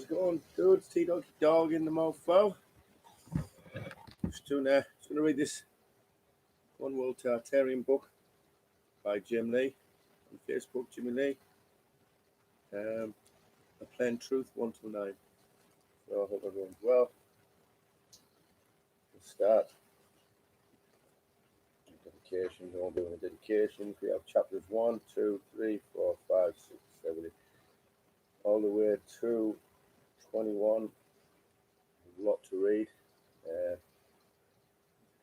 How's it going, dudes? T-Dog in the mofo. Just gonna read this One World Tartarian book by Jim Lee on Facebook. Jimmy Lee. Aplanetruth1-9. So I hope everyone's well. Let's start. Dedication. We're all doing a dedication. We have chapters 1, 2, 3, 4, 5, 6, 7, 8, all the way to 21. A lot to read.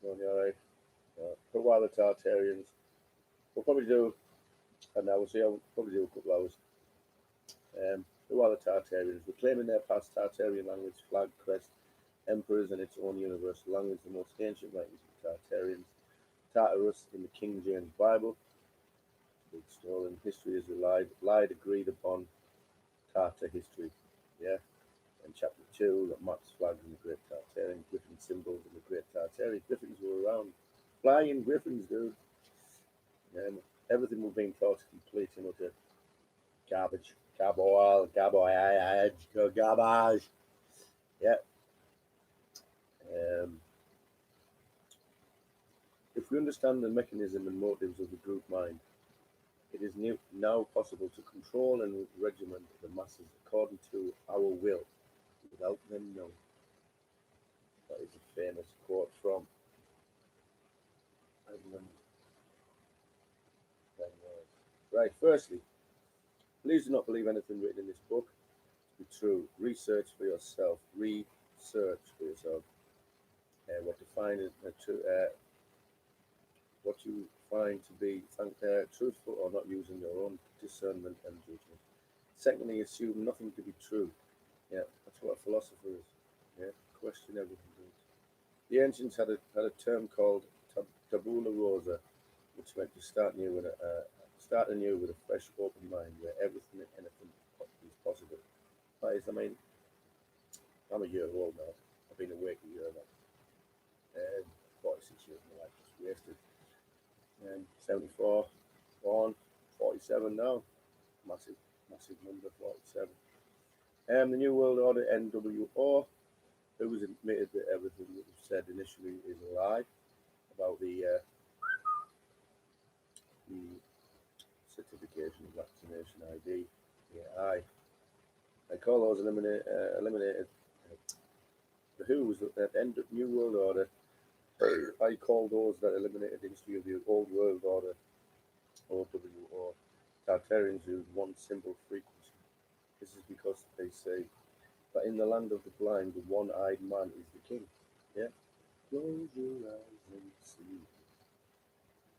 Going all right. For a while, the Tartarians. We'll probably do an hour. So I'll probably do a couple hours. For a while, the Tartarians reclaiming their past Tartarian language, flag, crest, emperors, and its own universal language, the most ancient language of the Tartarians. Tartarus in the King James Bible. Big story in history is lied agreed upon Tartar history. Yeah. And chapter 2 that maps flags in the Great Tartarian, griffin symbols in the Great Tartarian. Griffins were around. Flying griffins, dude. Everything we're being taught is complete and utter garbage. Garbage. Yeah. If we understand the mechanism and motives of the group mind, it is now possible to control and regiment the masses according to our will, without them knowing. That is a famous quote from Edmund. Right, firstly, please do not believe anything written in this book to be true. Research for yourself. Research for yourself. What you find to be truthful or not, using your own discernment and judgment. Secondly, assume nothing to be true. Yeah, that's what a philosopher is. Yeah, question everything. The ancients had a term called tabula rasa, which meant to start anew with a fresh, open mind, where everything and anything is possible. That is, I'm a year old now. I've been awake a year now. 46 years of my life just wasted. 74, born, 47 now. Massive number, 47. The New World Order, NWO, who has admitted that everything that was said initially is a lie about the certification of vaccination ID. Yeah, I call those eliminated. The Who was at the end of New World Order. I call those that eliminated the history of the Old World Order, OWO. Tartarians use one symbol frequency. This is because they say that in the land of the blind, the one-eyed man is the king. Yeah? Close your eyes and see.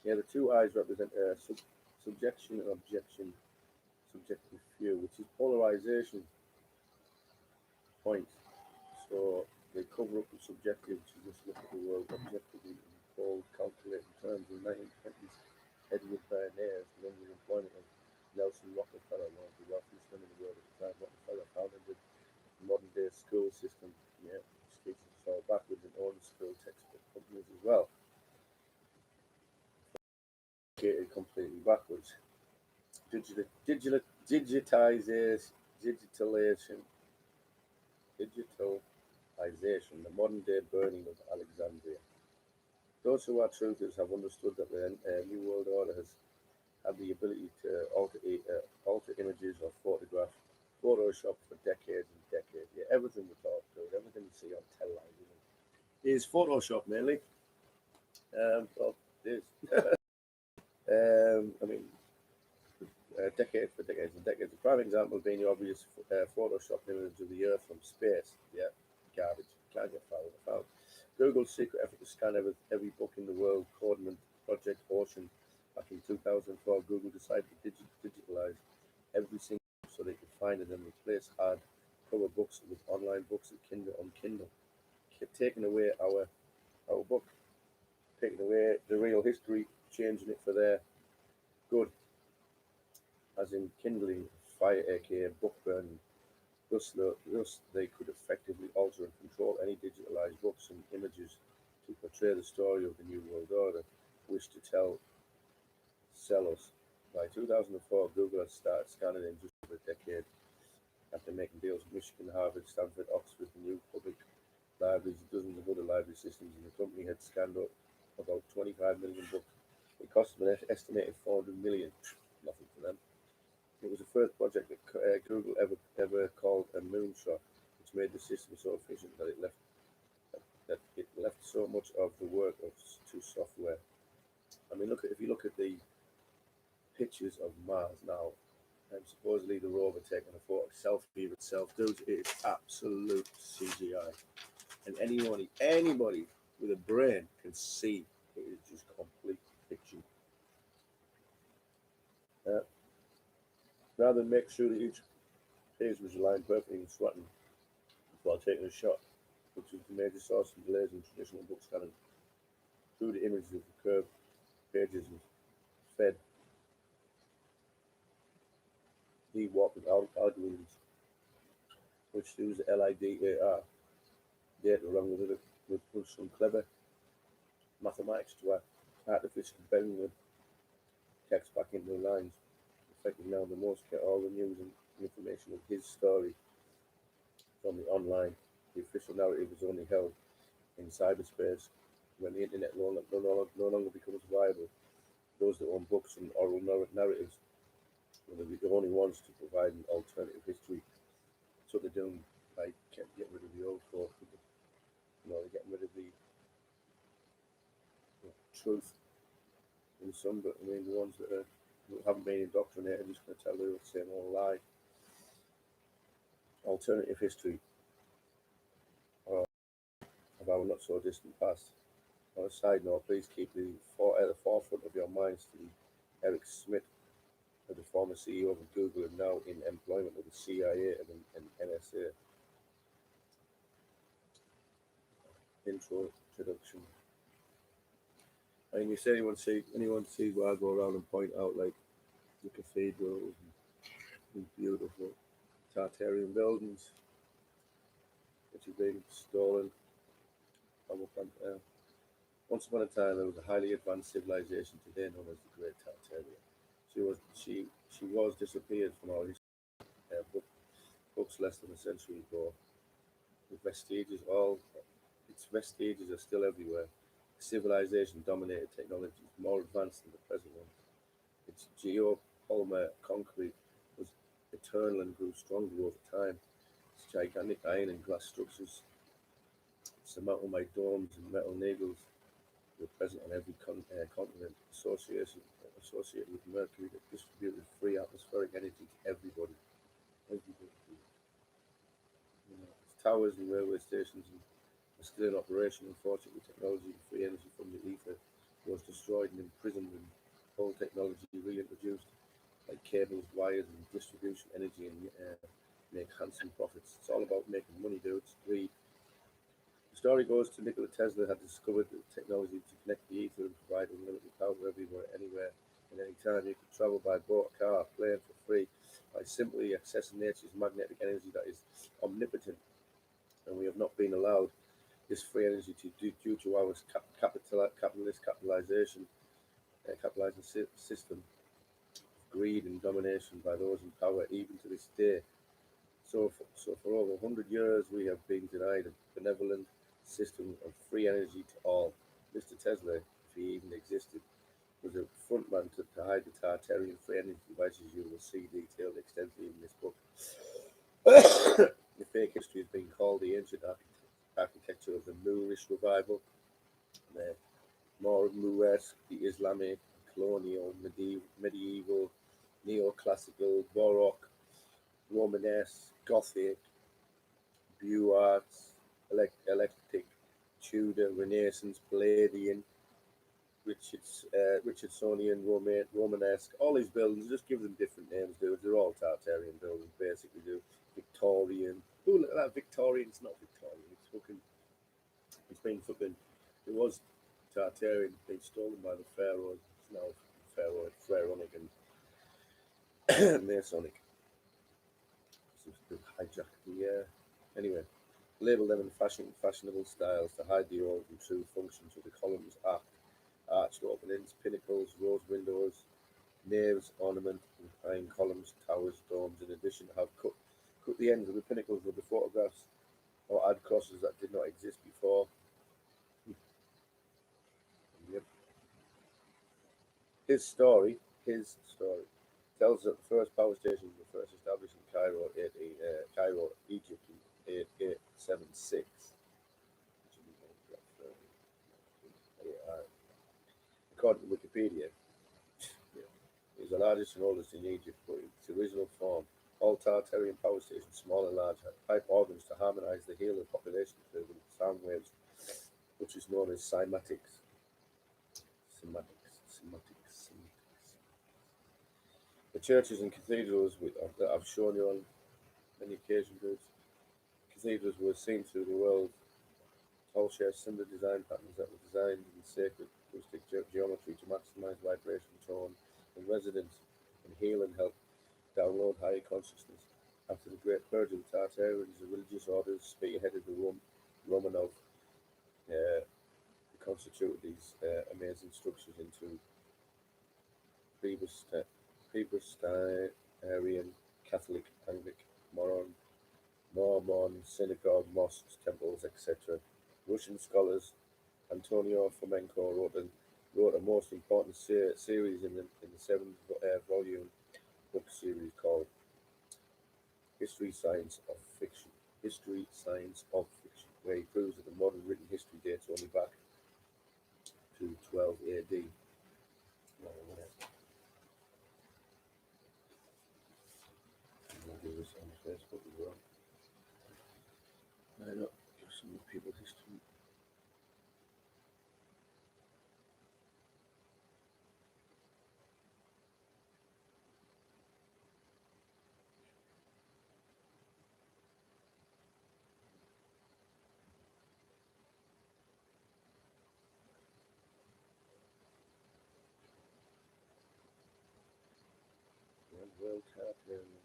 Yeah, the two eyes represent subjection and objection, subjective view, which is polarization point. So they cover up the subjective to just look at the world objectively in cold, calculated terms. In the 1920s, Edward Bernays, the underemployment of Nelson Rockefeller, one of the wealthiest men in the world at the time. Rockefeller founded the modern-day school system. Yeah, which takes us all backwards and owns school textbook companies as well. Completely backwards. Digitalization, the modern day burning of Alexandria. Those who are truthers have understood that the New World Order has had the ability to alter images or Photoshop for decades and decades. Yeah, everything we're taught to, everything we see on television is Photoshop mainly. Well, it is. Decades and decades. A prime example being the obvious Photoshop image of the Earth from space. Yeah, garbage. Can't get found. Google's secret effort to scan every book in the world, coordinate Project Ocean. Back in 2004, Google decided to digitalize every single book so they could find it and replace hardcover books with online books on Kindle. Taking away our book, taking away the real history, changing it for their good, as in kindling fire, aka book burning. Thus, they could effectively alter and control any digitalized books and images to portray the story of the New World Order wish to sell us. By 2004, Google had started scanning in just over a decade after making deals with Michigan, Harvard, Stanford, Oxford, and new public libraries, and dozens of other library systems, and the company had scanned up about 25 million books. It cost them an estimated 400 million. Nothing for them. It was the first project that Google ever called a moonshot, which made the system so efficient that it left so much of the work to software. I mean, if you look at the pictures of Mars now, and supposedly the rover taking a photo selfie of itself, dude, it is absolute CGI. And anybody with a brain can see it is just complete fiction. Uh, Rather than make sure that each page was aligned perfectly and sweating while taking a shot, which is the major source of delays in traditional book scanning, through the images of the curved pages and fed the warped algorithms, which use LIDAR data along with some clever mathematics to artificially bend the text back into lines. Effectively now the most get all the news and information of his story from the online. The official narrative is only held in cyberspace when the internet no longer becomes viable. Those that own books and oral narratives will be the only ones to provide an alternative history. So they're doing by getting rid of the old folk. They're getting rid of the truth in some, but I mean the ones that haven't been indoctrinated are just going to tell you the same old lie. Alternative history of our not so distant past. On a side note, please keep at the forefront of your minds the Eric Schmidt, the former CEO of Google and now in employment with the CIA and NSA. Introduction. I mean, you say anyone sees where I go around and point out like the cathedrals and beautiful Tartarian buildings which have been stolen. Once upon a time, there was a highly advanced civilization today known as the Great Tartaria. She was disappeared from our history books less than a century ago. Its vestiges are still everywhere. Civilization dominated technology is more advanced than the present one. Its geopolymer concrete was eternal and grew stronger over time. Its gigantic iron and glass structures surmounted by domes and metal needles were present on every continent, associated with Mercury that distributed free atmospheric energy to everybody. Its towers and railway stations are still in operation. Unfortunately, technology and free energy from the ether was destroyed and imprisoned, and whole technology reintroduced, like cables, wires, and distribution energy, and make handsome profits. It's all about making money, dudes. Greed. The story goes to Nikola Tesla had discovered the technology to connect the ether and provide unlimited power everywhere, anywhere, and any time. You could travel by boat, car, plane for free by simply accessing nature's magnetic energy that is omnipotent, and we have not been allowed this free energy due to our capitalizing system of greed and domination by those in power, even to this day. So for over 100 years, we have been denied a benevolent system of free energy to all. Mr. Tesla, if he even existed, was a frontman to hide the Tartarian free energy devices you will see detailed extensively in this book. The fake history has been called the ancient architecture of the Moorish revival, the more Moresque, the Islamic, colonial, medieval, neoclassical, Baroque, Romanesque, Gothic, Beaux Eclectic, Tudor, Renaissance, Palladian, Richardsonian, Romanesque. All these buildings, just give them different names, dude. They're all Tartarian buildings, basically, dude. Victorian. Ooh, look at that. Victorian. It's not Victorian. It was Tartarian. It's been stolen by the Pharaohs. It's now Pharaonic and Masonic. Hijacked the anyway. Label them in fashionable styles to hide the old and true functions of the columns, arched openings, pinnacles, rose windows, naves, ornament, and columns, towers, domes. In addition, have cut cut the ends of the pinnacles of the photographs or add crosses that did not exist before. Yep. His story tells that the first power stations were first established in Cairo, Egypt in 8876. According to Wikipedia, it was the largest and oldest in Egypt, but in its original form, all Tartarian power stations, small and large, had pipe organs to harmonize the Hilo population with sound waves, which is known as cymatics. Cymatics. The churches and cathedrals that I've shown you on many occasions, cathedrals were seen through the world. All share similar design patterns that were designed in sacred acoustic geometry to maximize vibration, tone, and resonance, and heal and help download higher consciousness. After the Great Purge of the Tartarians, the religious orders spearheaded the Romanov constituted these amazing structures into Presbyterian, Catholic, Anglican, Mormon, synagogue, mosques, temples, etc. Russian scholars Antonio Fomenko wrote a most important series in the seven-volume book series called History, Science of Fiction, where he proves that the modern written history dates only back to 12 AD. I'll do this on Facebook as well. I know, give some people history. Well, Tartarian.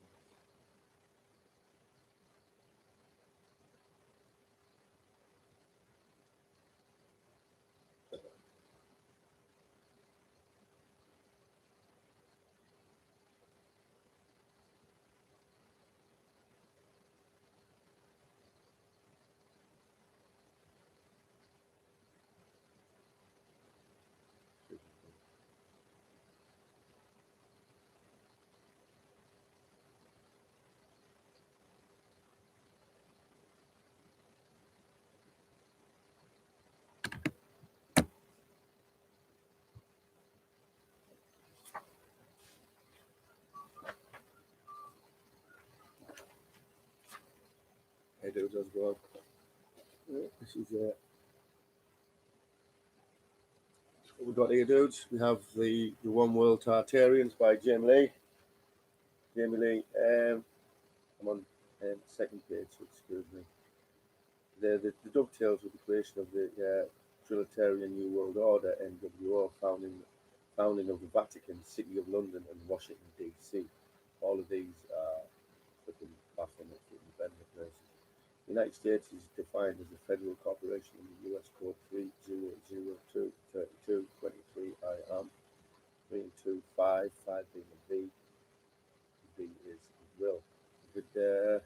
Hey dudes, how's it going? This is what we got here, dudes. We have the One World Tartarians by Jamie Lee. I'm on second page, so excuse me. The dovetails with the creation of the Trinitarian New World Order (NWO), founding of the Vatican, City of London, and Washington D.C. All of these are flipping Baphomet for independent places. The United States is defined as a federal corporation in the U.S. Code 3002-32-23 IAM, 325, 5 being a V. B is will. The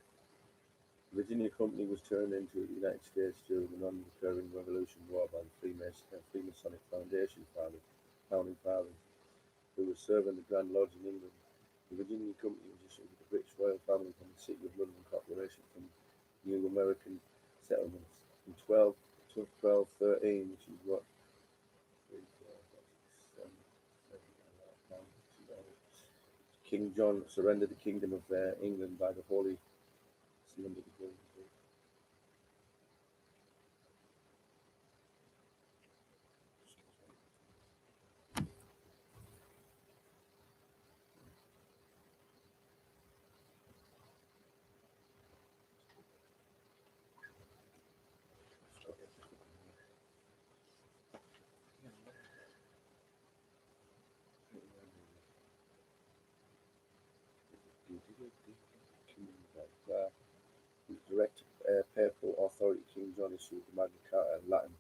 Virginia Company was turned into the United States during the non-recurring Revolution War by the Freemasonic Foundation founding fathers, who were serving the Grand Lodge in England. The Virginia Company was issued with the British royal family from the City of London Corporation from New American settlements in 1213, which is what King John surrendered the kingdom of England by the Holy Surrender. Direct papal authority, King John issued the Magna Carta in Latin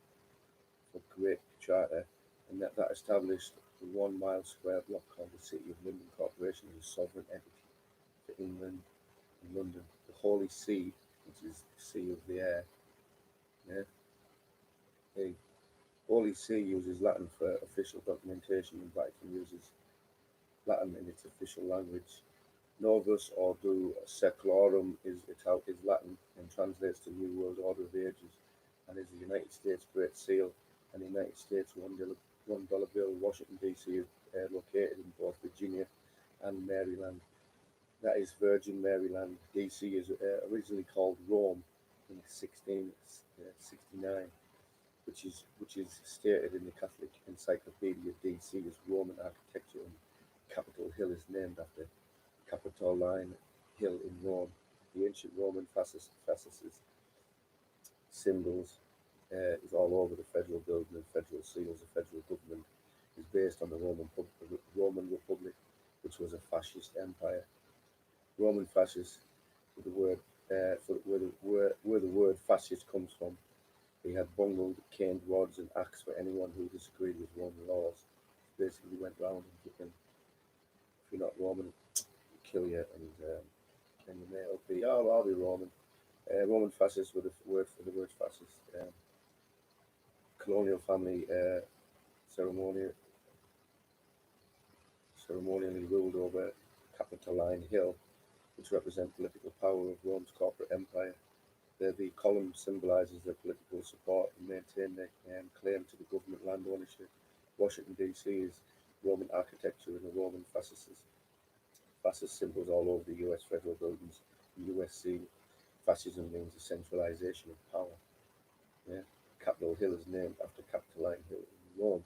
for Great Charter, and that established the 1 mile square block called the City of London Corporation as a sovereign entity for England and London. The Holy See, which is Sea of the Air. Yeah, the Holy See uses Latin for official documentation, and Vatican uses Latin in its official language. Novus Ordo Seclorum is Latin and translates to New World Order of Ages, and is the United States Great Seal and the United States $1 bill. Washington D.C. is located in both Virginia and Maryland. That is Virgin Maryland. D.C. is originally called Rome in 1669, which is stated in the Catholic Encyclopedia. D.C. is Roman architecture, and Capitol Hill is named after Capitoline Hill in Rome. The ancient Roman fasces symbols is all over the federal building and federal seals. The federal government is based on the Roman Republic, which was a fascist empire. Roman fascists, the word where the word fascist comes from. They had bungled caned rods and axes for anyone who disagreed with Roman laws. Basically, went round and flipping, if you're not Roman, kill you, and you may all be, oh, I'll be Roman. Roman fascists were the word for the word fascist. Colonial family ceremonially ruled over Capitoline Hill, which represent political power of Rome's corporate empire. The column symbolises their political support and maintain their claim to the government land ownership. Washington D.C. is Roman architecture and the Roman fascist symbols all over the U.S. federal buildings. In USC, fascism means the centralization of power. Yeah. Capitol Hill is named after Capitoline Hill in Rome.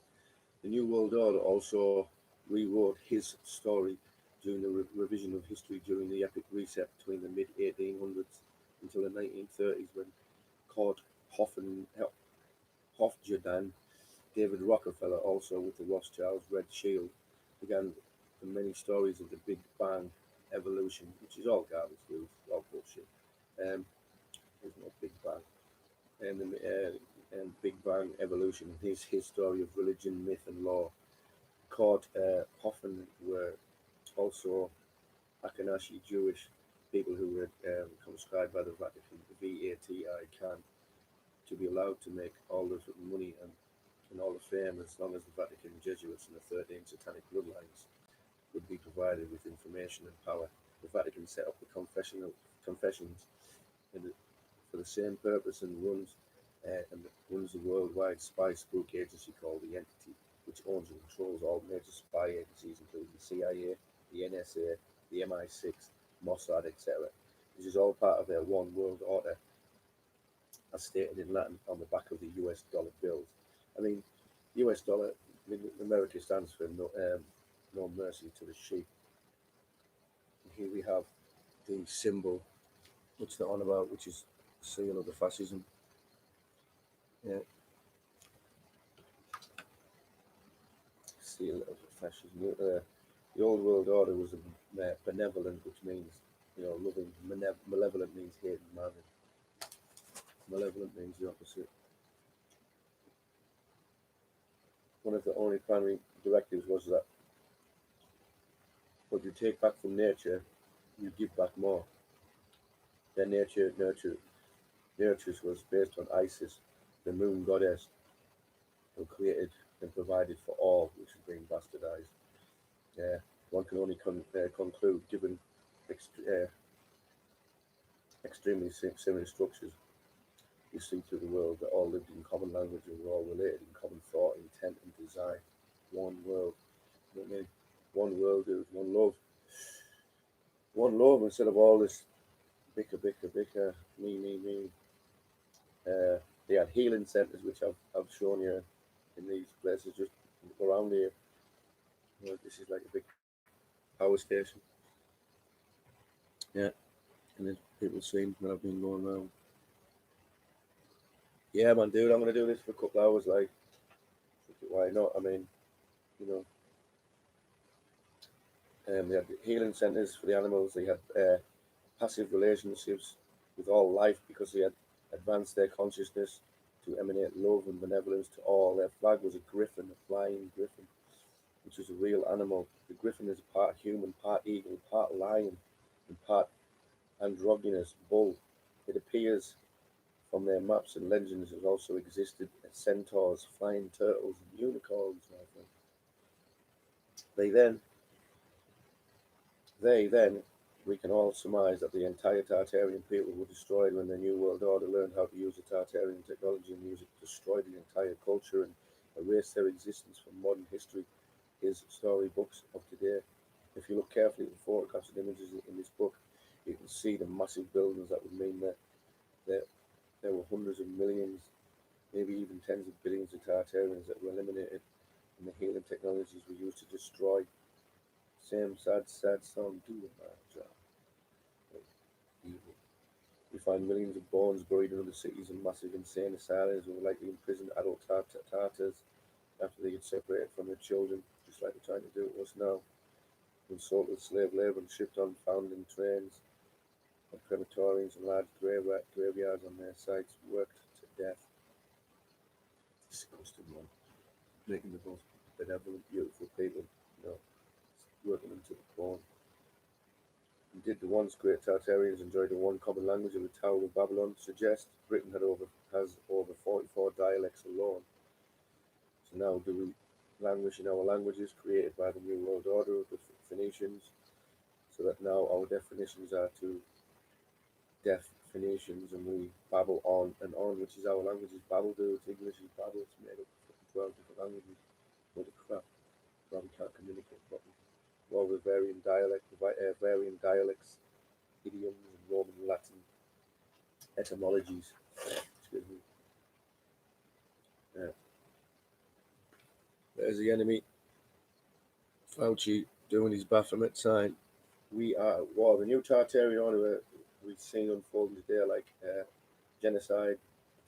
The New World Order also rewrote his story during the revision of history during the epic reset between the mid-1800s until the 1930s, when Court Hofjardin, David Rockefeller, also with the Rothschilds' Red Shield, began the many stories of the Big Bang evolution, which is all garbage, dude, all bullshit. There's no Big Bang. And Big Bang evolution, his story of religion, myth, and law. Court Hoffman were also Akanashi Jewish people who were conscribed by the Vatican, the Vatican, to be allowed to make all the money and all the fame as long as the Vatican Jesuits and the 13 satanic bloodlines would be provided with information and power. The Vatican set up the confessions for the same purpose and runs a worldwide spy spook agency called the Entity, which owns and controls all major spy agencies, including the CIA, the NSA, the MI6, Mossad, etc. This is all part of their one world order, as stated in Latin on the back of the US dollar bills. I mean, US dollar, America stands for no mercy to the sheep. And here we have the symbol, which they're on about, which is the seal of the fascism. Yeah. Seal of the fascism. The old world order was benevolent, which means, loving. Malevolent means hating man. Malevolent means the opposite. One of the only primary directives was that what you take back from nature, you give back more. Their nurtures was based on Isis, the moon goddess, who created and provided for all, which is being bastardized. One can only conclude, given extremely similar structures you see through the world, that all lived in common language and were all related in common thought, intent, and design. One world. You know what I mean? One world, dude. One love. One love instead of all this bicker, me. They had healing centers, which I've shown you in these places just around here. This is like a big power station. Yeah, and there's people seen when I've been going around. Yeah, man, dude, I'm gonna do this for a couple hours. Like, why not? I mean, you know, they had healing centers for the animals. They had passive relationships with all life because they had advanced their consciousness to emanate love and benevolence to all. Their flag was a griffin, a flying griffin, which is a real animal. The griffin is part human, part eagle, part lion, and part androgynous bull. It appears from their maps and legends has also existed as centaurs, flying turtles, and unicorns. My friend. They then, they then, we can all surmise that the entire Tartarian people were destroyed when the New World Order learned how to use the Tartarian technology and music to destroy the entire culture and erase their existence from modern history. His storybooks of today. If you look carefully at the photographs and images in this book, you can see the massive buildings that would mean that there, there were hundreds of millions, maybe even tens of billions of Tartarians that were eliminated, and the healing technologies were used to destroy. Same sad, sad song, do my job. Evil. We find millions of bones buried in other cities and massive insane asylums who were likely imprisoned adult Tartars after they get separated from their children, just like they're trying to do to us now. Been sold as slave labour and shipped on foundling trains and crematoriums and large graveyards on their sites, worked to death. Disgusting, man. Making the most benevolent, beautiful people, you know, working them to the bone. And did the once great Tartarians enjoy the one common language of the Tower of Babylon suggest? Britain has over 44 dialects alone. So now do we languish in our languages created by the New World Order of the Phoenicians, so that now our definitions are to deaf Phoenicians and we babble on and on, which is our language is babble, dude. English is babble, it's made up of 12 different languages. What a crap. Why we can't communicate properly. Well, with varying dialects, idioms, and Roman and Latin etymologies. Excuse me. Yeah. There's the enemy. Fauci doing his Baphomet sign. We are at war. The new Tartarian order we've seen unfolding today, like genocide,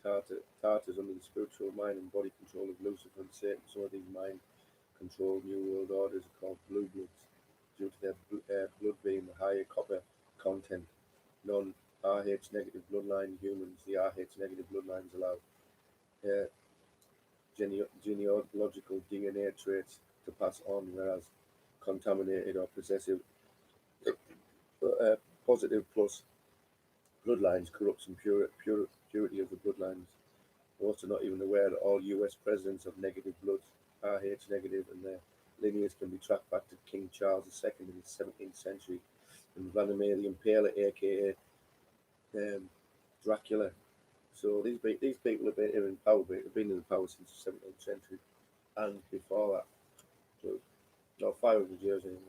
Tartars under the spiritual mind and body control of Lucifer and Satan. Some of these mind controlled New World Orders are called blue bloods due to their blood being the higher copper content. Non RH negative bloodline humans, the RH negative bloodlines allow uh, genealogical DNA traits to pass on, whereas contaminated or possessive positive plus bloodlines corrupts and purity of the bloodlines. We're also not even aware that all US presidents have negative bloods, RH negative, and their lineage can be tracked back to King Charles II in the 17th century and Vladimir the Impaler, aka Dracula. So these people have been in power. They've been in power since the 17th century and before that. So not 500 years anymore.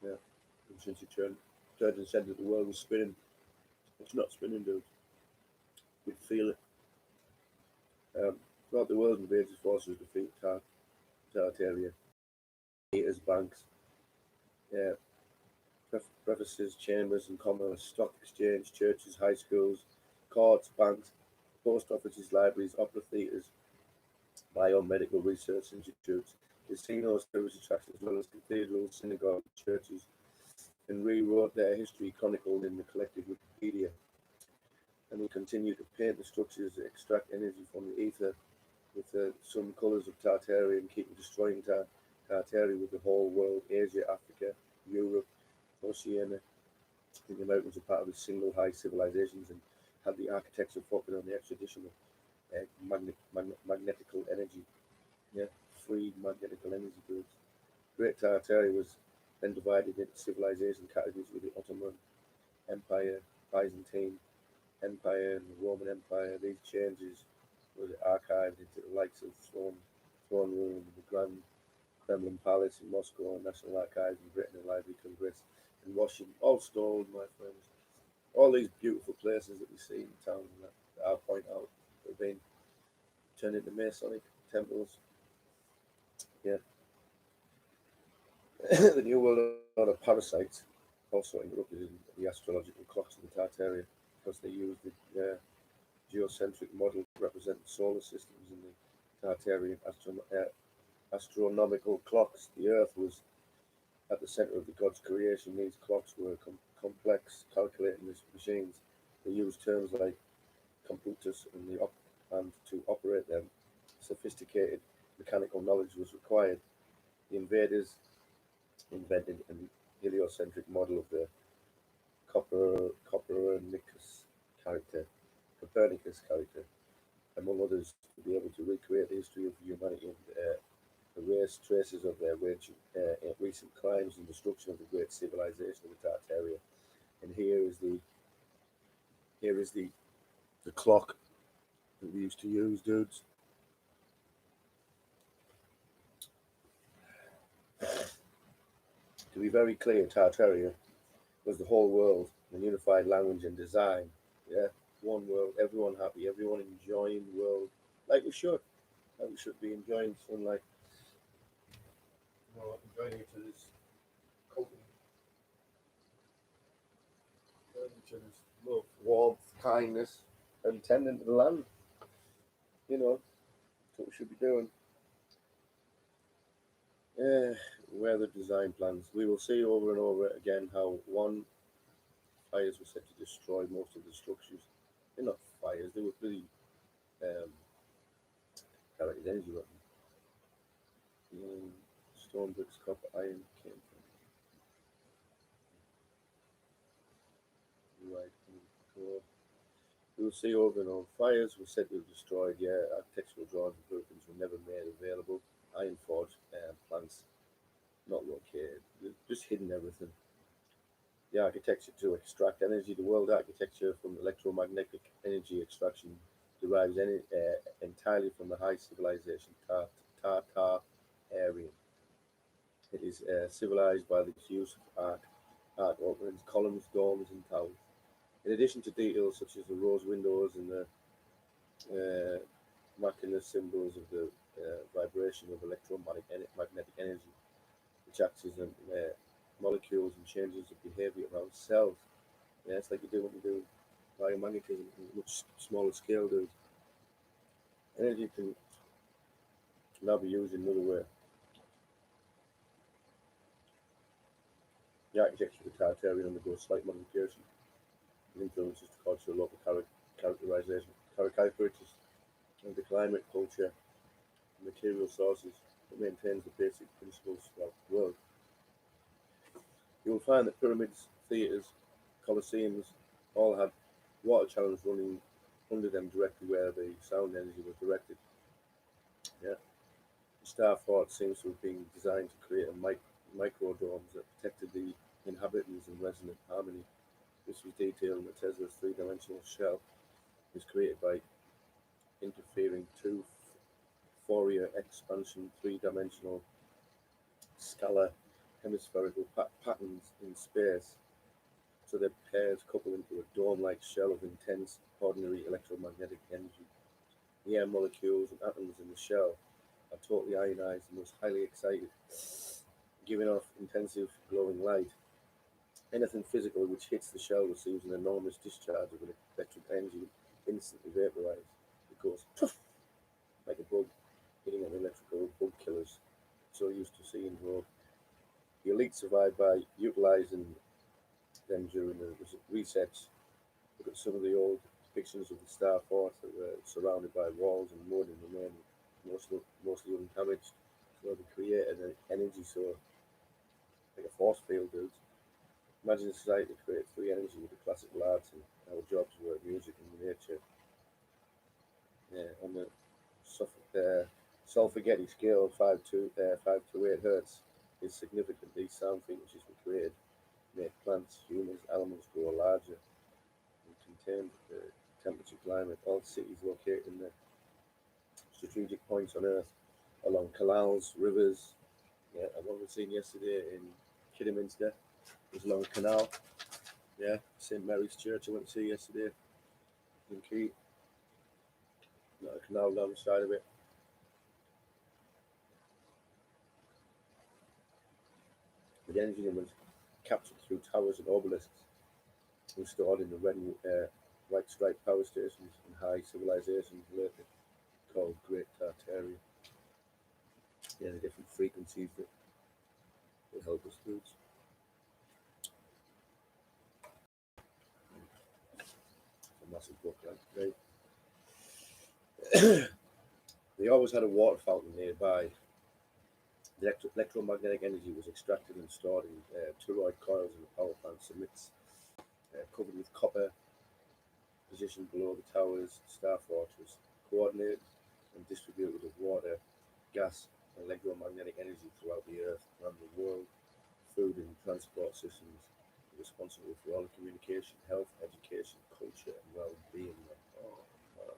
Yeah, and since the third and centre of the world was spinning, it's not spinning, dude. We'd feel it. Throughout the world, invaders' forces defeat Tartaria, Peters, banks, yeah, prefaces, chambers and commerce, stock exchange, churches, high schools, courts, banks, post offices, libraries, opera theatres, biomedical research institutes, casinos, tourist attractions, as well as cathedrals, synagogues, churches, and rewrote their history chronicled in the collective Wikipedia. And they continue to paint the structures that extract energy from the ether with some colours of Tartaria and keep destroying Tartaria with the whole world, Asia, Africa, Europe, Oceania. The Americans are part of a single high civilizations and had the architecture focused on the extradition of magnetical energy. Yeah, free magnetical energy groups. Great Tartaria was then divided into civilization categories with the Ottoman Empire, Byzantine Empire, and the Roman Empire. These changes were archived into the likes of throne room, the Grand Kremlin Palace in Moscow, National Archives in Britain, and Library of Congress in Washington. All stolen, my friends. All these beautiful places that we see in towns that I point out have been turned into Masonic temples. Yeah. The New World Order parasites also interrupted the astrological clocks of the Tartaria because they used the geocentric model to represent the solar systems in the Tartarian astronomical clocks. The Earth was at the center of the God's creation. These clocks were complex calculating machines. They used terms like computers and to operate them. Sophisticated mechanical knowledge was required. The invaders invented an heliocentric model of the Copernicus character, among others, to be able to recreate the history of humanity and erase traces of their recent crimes and destruction of the great civilization of the Tartaria. And here is the clock that we used to use, dudes. To be very clear, Tartaria was the whole world, a unified language and design. Yeah, one world, everyone happy, everyone enjoying the world like we should. Like we should be enjoying sunlight, enjoying each other's company, enjoying each other's love, warmth, kindness, and tending to the land. That's what we should be doing. Where the design plans. We will see over and over again how fires were set to destroy most of the structures. They're not fires, they were pretty um, directed energy weapons. Stone, bricks, copper, iron came from right. We will see over and over. Fires were said to have destroyed, architectural drawings and blueprints were never made available. Iron forge plants not located, just hidden everything. The architecture to extract energy. The world architecture from electromagnetic energy extraction derives entirely from the high civilization Tartarian. It is civilized by the use of art ornaments, columns, domes, and towers. In addition to details such as the rose windows and the uh, machinal symbols of the vibration of electromagnetic energy, which acts as molecules and changes the behavior around cells. Yeah, it's like you do when you do biomagnetism on a much smaller scale. Dude. Energy can now be used in another way. The architecture of the Tartarian undergoes slight modification and influences the cultural local characteristics of the climate, culture, and material sources, but maintains the basic principles throughout the world. You will find that pyramids, theatres, colosseums all had water channels running under them directly where the sound energy was directed. Yeah. The star fort seems to have been designed to create microdomes that protected the inhabitants in resonant harmony. This was detailed in the Tesla's three-dimensional shell. It was created by interfering two Fourier expansion three-dimensional scalar hemispherical patterns in space, so their pairs couple into a dome-like shell of intense, ordinary electromagnetic energy. The air molecules and atoms in the shell are totally ionized and most highly excited, giving off intensive glowing light. Anything physical which hits the shell receives an enormous discharge of electric energy instantly vaporized. It goes poof, like a bug hitting an electrical bug killers so used to seeing road. The elite survived by utilizing them during the resets. Look at some of the old depictions of the Star Fort that were surrounded by walls and mud and remain mostly undamaged. So they created an energy source, like a force field, dudes. Imagine a society that created free energy with the classical arts and our jobs were music and nature. Yeah, on the Solfagetti scale of 5 to 8 hertz is significant. These sound frequencies were created to make plants, humans, animals grow larger and contain the temperature climate. All cities located in the strategic points on Earth along canals, rivers. Yeah, and what we've seen yesterday in Kidderminster was along a canal. Yeah, St Mary's Church I went to see yesterday in Key. Got a canal down the side of it. The energy was captured through towers and obelisks and stored in the red and white striped power stations in high civilizations later called Great Tartaria. Yeah, the different frequencies that will help us through. It's a massive book, right? They always had a water fountain nearby. The electromagnetic energy was extracted and stored in toroid coils in the power plants amidst covered with copper, positioned below the towers, Star Fortress, coordinated and distributed of water, gas, and electromagnetic energy throughout the Earth, around the world, food and transport systems, responsible for all communication, health, education, culture, and well-being. Oh, wow.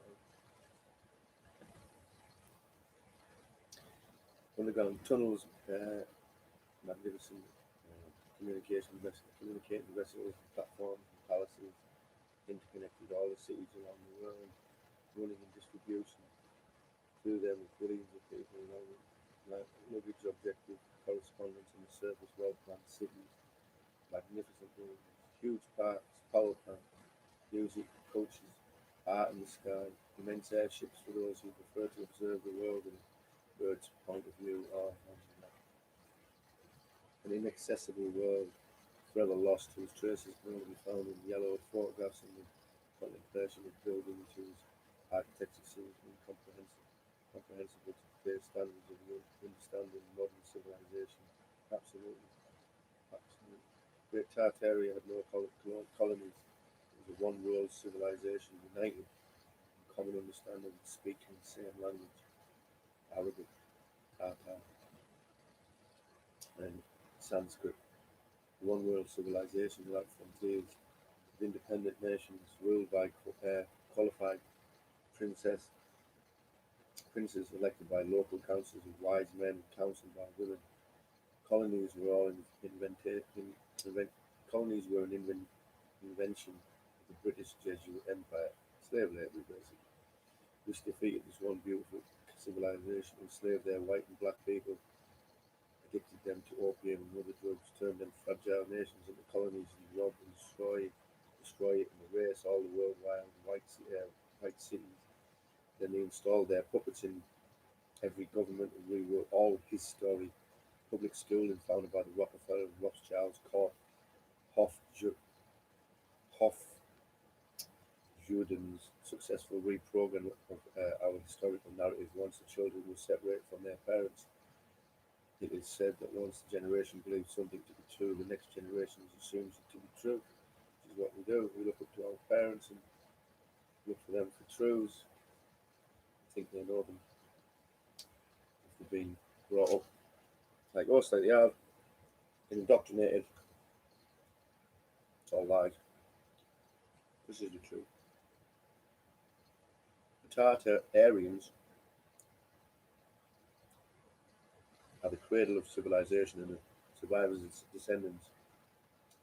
Underground tunnels, magnificent communicating vessels, platforms, and palaces, interconnected all the cities around the world, running in distribution through them with billions of people, luggage objective correspondence on the surface, well-planned cities, magnificent buildings, huge parks, power plants, music, cultures, art in the sky, immense airships for those who prefer to observe the world in a bird's point of view, or an inaccessible world forever lost whose traces can only be found in yellow photographs and the contemplation of buildings whose architecture seems incomprehensible to today's standards of understanding modern civilization. Absolutely, absolutely. Great Tartaria had no colonies. It was a one-world civilization united in common understanding, speaking the same language, Arabic, Tartar, and Sanskrit. One world civilization without frontiers, with independent nations ruled by qualified princes elected by local councils of wise men and counseled by women. Colonies were all colonies were an invention of the British Jesuit Empire, slave labor basically, which defeated this one beautiful civilization, enslaved their white and black people, addicted them to opium and other drugs, turned them fragile nations into colonies, and robbed and destroy it and erase all the worldwide white cities. Then they installed their puppets in every government and rewrote all his story. Public schooling founded by the Rockefeller and Rothschilds caught Hofjuden's successful reprogramming of our historical narrative once the children were separated from their parents. It is said that once the generation believes something to be true, the next generation assumes it to be true, which is what we do. We look up to our parents and look for them for truths. I think they know them if they've been brought up like us, like they have, and indoctrinated. It's all lies. This is the truth. The Tartarians are the cradle of civilization, and the survivors and descendants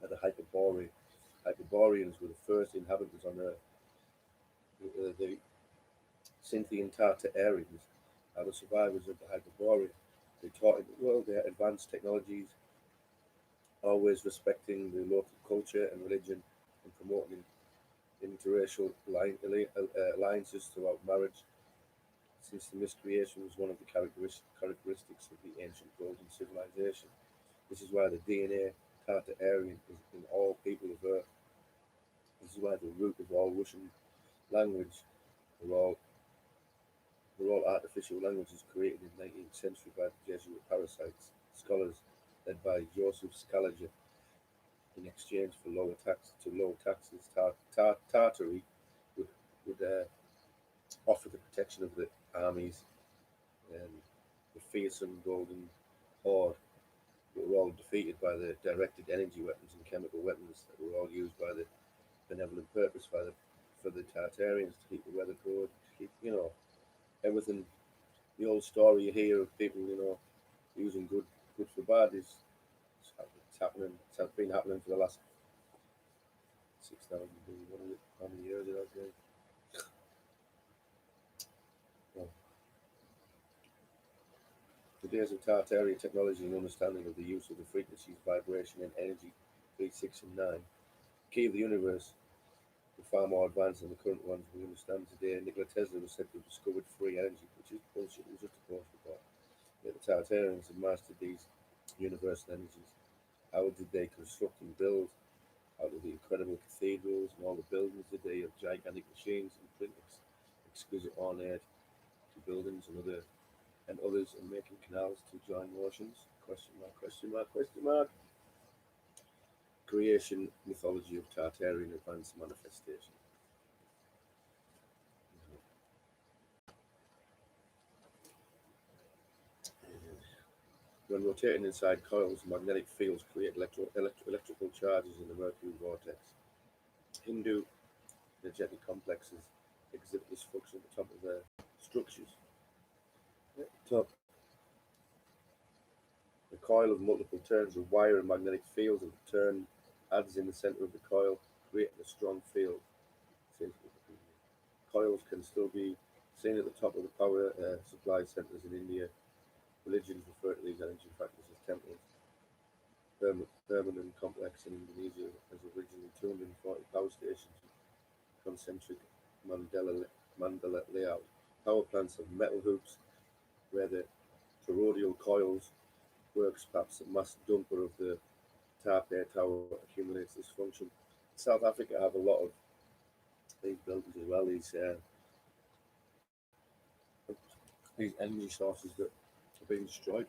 are the Hyperboreans were the first inhabitants on Earth. The Scythian Tartarians are the survivors of the Hyperborean. They taught in the world their advanced technologies, always respecting the local culture and religion and promoting interracial alliances throughout marriage, since the miscreation was one of the characteristics of the ancient golden civilization. This is why the DNA Tartarian is in all people of Earth. This is why the root of all Russian language were all artificial languages created in the 19th century by the Jesuit parasites, scholars led by Joseph Scaliger in exchange for lower taxes. Tartary would offer the protection of the armies and the fearsome Golden Horde were all defeated by the directed energy weapons and chemical weapons that were all used by the benevolent purpose for the Tartarians to keep the weather good, to keep everything. The old story you hear of people using good for bad is it's happening. It's been happening for the last 6,000 how many years it has been. Well, the days of Tartarian technology and understanding of the use of the frequencies, vibration, and energy 3, 6, and 9, the key of the universe, were far more advanced than the current ones we understand today. Nikola Tesla was said to have discovered free energy, which is bullshit. It was just a post report. Yet the Tartarians had mastered these universal energies. How did they construct and build? Out of the incredible cathedrals and all the buildings today of gigantic machines and print exquisite ornate to buildings and others, and making canals to join oceans? Question mark, question mark, question mark. creation mythology of Tartarian advanced manifestation. When rotating inside coils, magnetic fields create electrical charges in the mercury vortex. Hindu energetic complexes exhibit this function at the top of their structures. At the top, the coil of multiple turns of wire and magnetic fields of the turn adds in the center of the coil, creating a strong field. Coils can still be seen at the top of the power supply centers in India. Religions refer to these energy factors as temples. Permanent complex in Indonesia has originally 240 power stations, concentric mandala layout. Power plants have metal hoops where the toroidal coils works. Perhaps the mass dumper of the Taipei Tower accumulates this function. South Africa have a lot of these buildings as well. These energy sources that are being destroyed,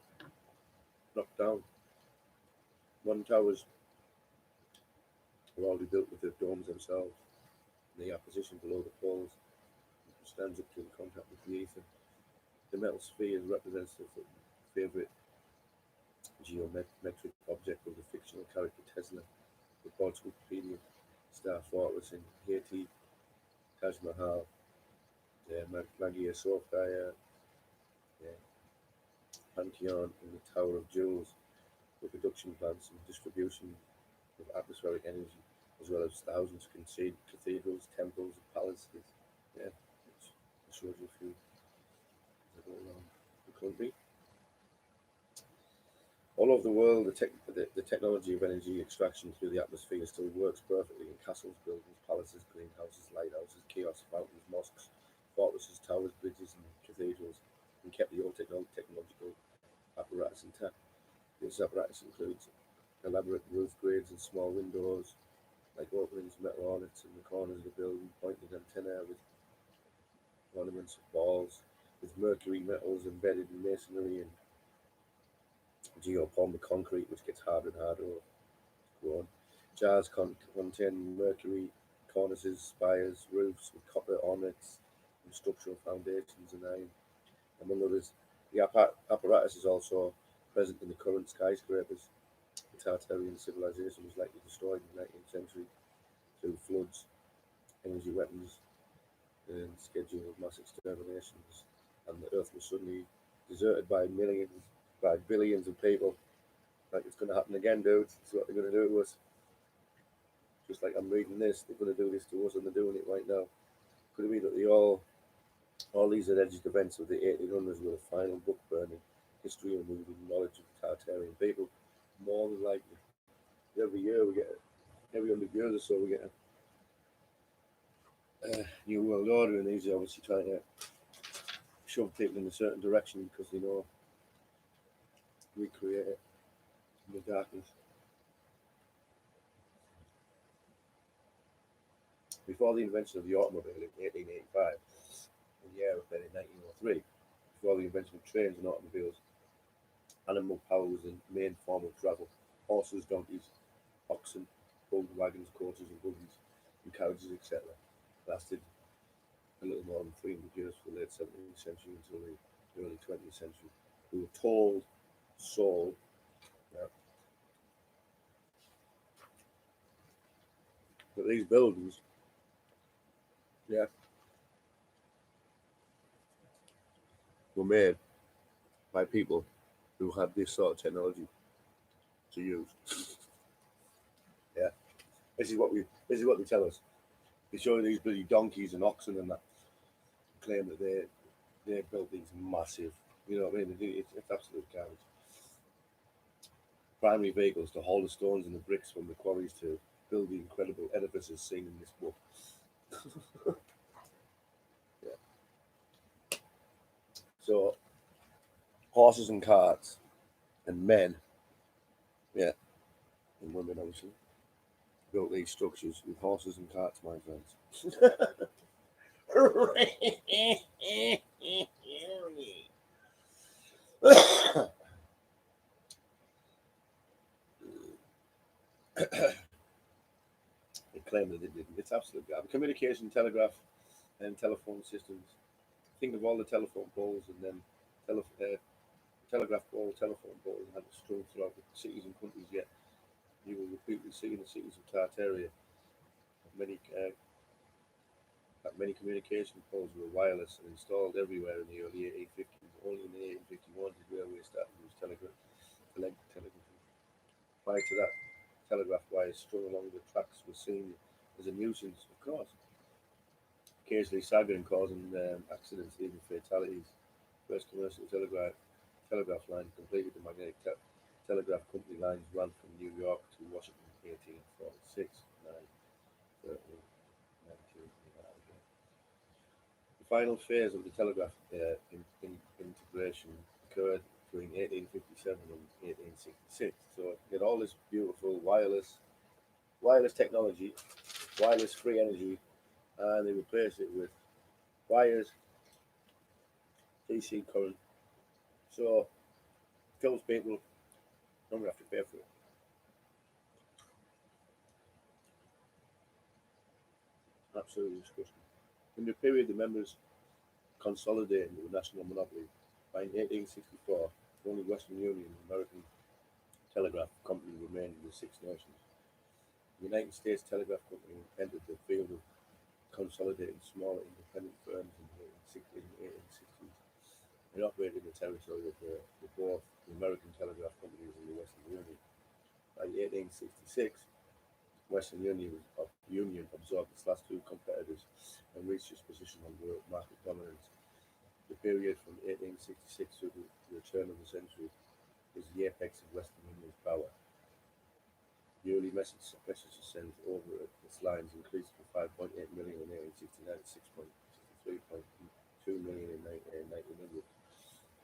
knocked down. Modern towers are already built with the domes themselves. They are positioned below the poles, which stands up to in contact with the ether. The metal sphere is representative of the favourite geometric object of the fictional character Tesla, the God's Wikipedia Star Fortress in Haiti, Taj Mahal, Magia Sophia, Pantheon, and the Tower of Jewels, the production plants and distribution of atmospheric energy, as well as thousands of cathedrals, temples, and palaces. Yeah, which shows you a few that go around the country. All over the world, the technology of energy extraction through the atmosphere still works perfectly in castles, buildings, palaces, greenhouses, lighthouses, kiosks, fountains, mosques, fortresses, towers, bridges, and cathedrals, and kept the old technological apparatus intact. This apparatus includes elaborate roof grids and small windows, like openings, metal ornaments in the corners of the building, pointed antennae with ornaments of balls, with mercury metals embedded in masonry and geopolymer concrete, which gets harder and harder to grow. Jars contain mercury cornices, spires, roofs with copper ornaments and structural foundations and iron, among others. The apparatus is also present in the current skyscrapers. The Tartarian civilization was likely destroyed in the 19th century through floods, energy weapons, and schedule of mass exterminations, and the Earth was suddenly deserted by billions of people. Like, it's going to happen again, dudes. It's what they're going to do to us. Just like I'm reading this, they're going to do this to us, and they're doing it right now. Could it be that all these alleged events of the 1800s were the final book burning, history removing knowledge of the Tartarian people? More than likely. Every year we get, every 100 years or so, we get a new world order, and these are obviously trying to shove people in a certain direction because they know we create it in the darkness. Before the invention of the automobile in 1885, and the aeroplane in 1903, before the invention of trains and automobiles, animal power was the main form of travel. Horses, donkeys, oxen, pulled wagons, coaches, and buggies, and carriages, etc. lasted a little more than 300 years from the late 17th century until the early 20th century. We were sold, that these buildings, were made by people who had this sort of technology to use. Yeah, this is what they tell us. They show these bloody donkeys and oxen and that, claim that they built these massive, you know what I mean? It's absolute garbage. Primary vehicles to haul the stones and the bricks from the quarries to build the incredible edifices seen in this book. Yeah. So, horses and carts and men, and women obviously, built these structures with horses and carts, my friends. They claim that it didn't. It's absolute garbage. Communication, telegraph, and telephone systems. Think of all the telephone poles and then telegraph pole, telephone poles had strung throughout the cities and countries. Yet you will repeatedly see in the cities of Tartaria many many communication poles were wireless and installed everywhere in the early 1850s. Only in the 1851 did railway start to use telegraphy. Prior to that, telegraph wires strung along the tracks were seen as a nuisance, of course, occasionally sagging and causing accidents, even fatalities. First commercial telegraph line completed the magnetic telegraph company lines ran from New York to Washington in 1846. 9, 13, 19, the final phase of the telegraph integration occurred between 1857 and 1866. So you get all this beautiful wireless technology, wireless free energy, and they replace it with wires, DC current. So kills people, don't have to pay for it. Absolutely disgusting. In the period, the members consolidated into a national monopoly. By 1864, only Western Union, American Telegraph Company, remained in the Six Nations. The United States Telegraph Company entered the field of consolidating smaller independent firms in the 1860s. It operated in the territory of both the American Telegraph Companies and the Western Union. By 1866, Western Union absorbed its last two competitors and reached its position on world market dominance. The period from 1866 to the turn of the century is the apex of Western Union's power. Yearly messages sent over its lines increased from 5.8 million in 1869 to 6.63.2 million in 1900.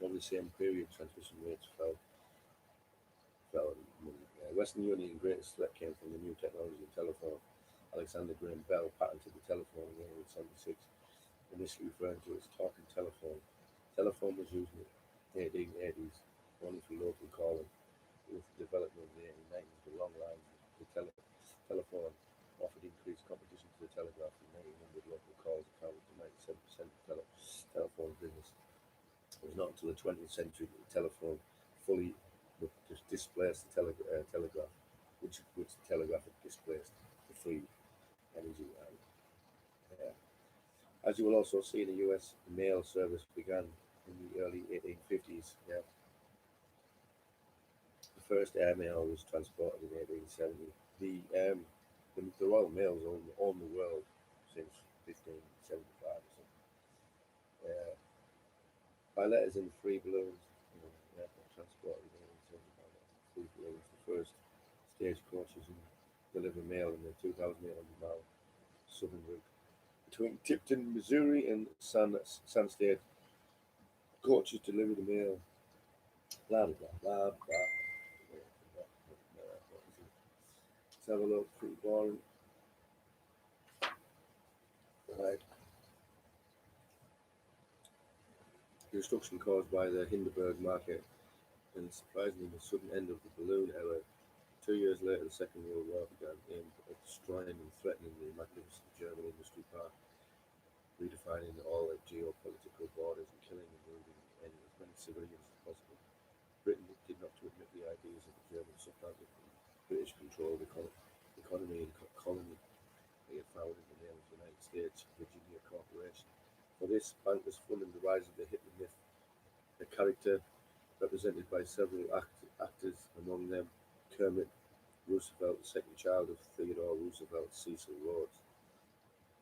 Over the same period, transmission rates fell. Western Union's greatest threat came from the new technology of telephone. Alexander Graham Bell patented the telephone in 1876, initially referring to it as talking telephone. Telephone was used in the 1880s only for local calling. With the development of the 1890s, the long lines of the telephone offered increased competition to the telegraph. In 1900, local calls accounted for 97% of telephone business. It was not until the 20th century that the telephone fully displaced the telegraph, which the telegraph had displaced the free energy. Yeah. As you will also see, the U.S. mail service began in the early 1850s. Yeah. The first airmail was transported in 1870. The Royal Mails own the world since 1575 or something. By letters in free balloons, transported in 1875. Free balloons, the first stagecoaches and deliver mail in the 2,800-mile southern route between Tipton, Missouri, and San State. Coaches deliver the mail. Blah blah blah blah blah. Let's have a look. Pretty boring. Right. Destruction caused by the Hindenburg market and surprisingly the sudden end of the balloon era. 2 years later, the Second World War began, aimed at destroying and threatening the magnificent German industry park, redefining all their geopolitical borders and killing and wounding as many civilians as possible. Britain did not to admit the ideas of the German supplanted British controlled economy and colony they had founded in the name of the United States Virginia Corporation. For this, bankers funded the rise of the Hitler myth, a character represented by several actors, among them Kermit Roosevelt, the second child of Theodore Roosevelt, Cecil Rhodes.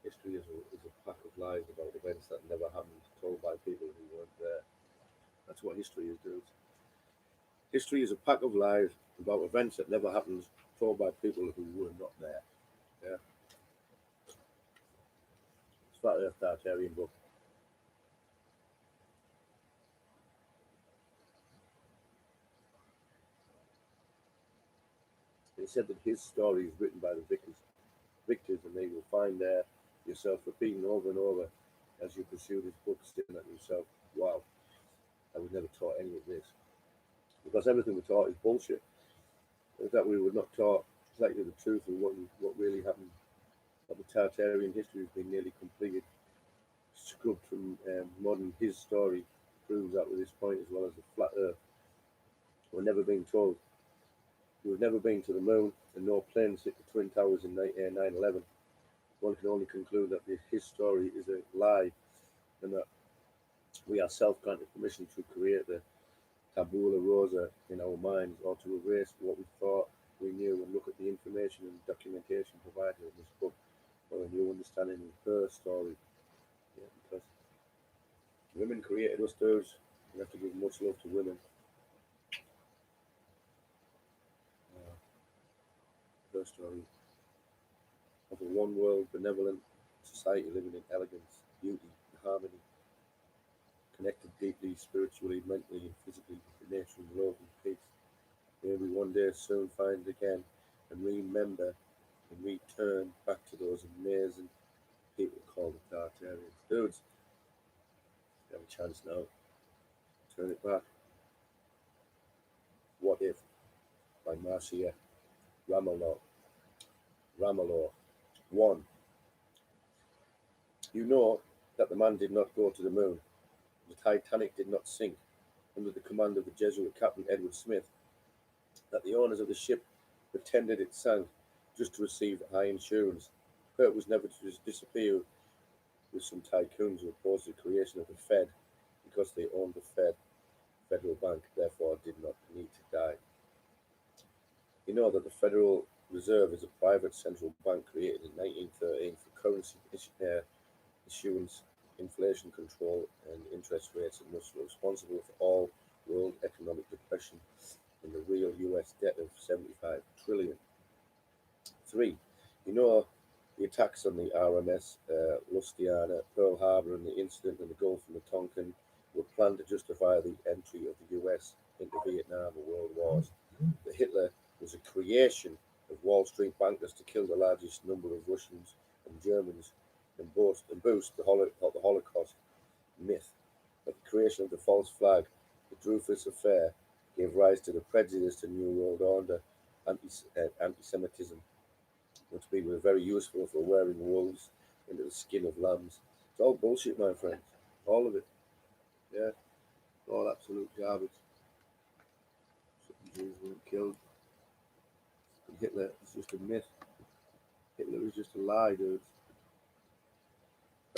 History is a pack of lies about events that never happened, told by people who weren't there. That's what history is, dudes. History is a pack of lies about events that never happened, told by people who were not there. Yeah. It's Flat Earth Tartarian book. It said that his story is written by the victors, and they will find there yourself repeating over and over as you pursue this book, sitting at yourself, wow, I was never taught any of this. Because everything we're taught is bullshit. That we were not taught exactly the truth of what really happened But the Tartarian history has been nearly completed, scrubbed from modern. His story proves that with this point, as well as the flat Earth. We're never being told. We've never been to the moon, and no planes hit the Twin Towers in 9/11. One can only conclude that his story is a lie, and that we ourselves granted permission to create the tabula rasa in our minds, or to erase what we thought we knew and look at the information and documentation provided in this book for a new understanding of her story. Yeah, because women created us, dudes. We have to give much love to women. Uh, her story of a one world benevolent society living in elegance, beauty, and harmony, connected deeply spiritually, mentally, and physically with nature and love and peace. May we one day soon find again and remember and return back to those amazing people called the Tartarians. Dudes, you have a chance now. Turn it back. What If by Marcia Ramalho. Ramalho. 1. You know that the man did not go to the moon. The Titanic did not sink under the command of the Jesuit Captain Edward Smith. That the owners of the ship pretended it sank just to receive high insurance. Hurt was never to just disappear with some tycoons who opposed the creation of the Fed because they owned the Federal Bank, therefore did not need to die. You know that the Federal Reserve is a private central bank created in 1913 for currency issuance, inflation control, and interest rates, and was responsible for all world economic depression and the real US debt of 75 trillion. 3. You know the attacks on the RMS Lustiana, Pearl Harbor, and the incident in the Gulf and the Tonkin were planned to justify the entry of the US into Vietnam and World Wars. That Hitler was a creation of Wall Street bankers to kill the largest number of Russians and Germans and boost the Holocaust myth. That the creation of the false flag, the Dreyfus Affair, gave rise to the prejudice to New World Order anti-Semitism, which people are very useful for wearing wolves into the skin of lambs. It's all bullshit, my friends. All of it. Yeah, all absolute garbage. Some Jews weren't killed. And Hitler is just a myth. Hitler is just a lie, dude.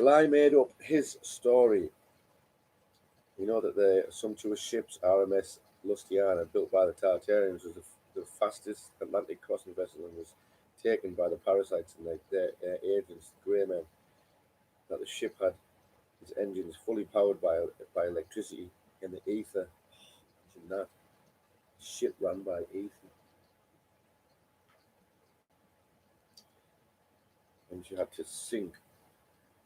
A lie made up his story. You know that the sumptuous ships RMS Lustiana, built by the Tartarians, was the fastest Atlantic crossing vessel and was taken by the parasites and their agents, the Grey Men. That the ship had its engines fully powered by electricity in the ether. Imagine that. Ship ran by ether. And she had to sink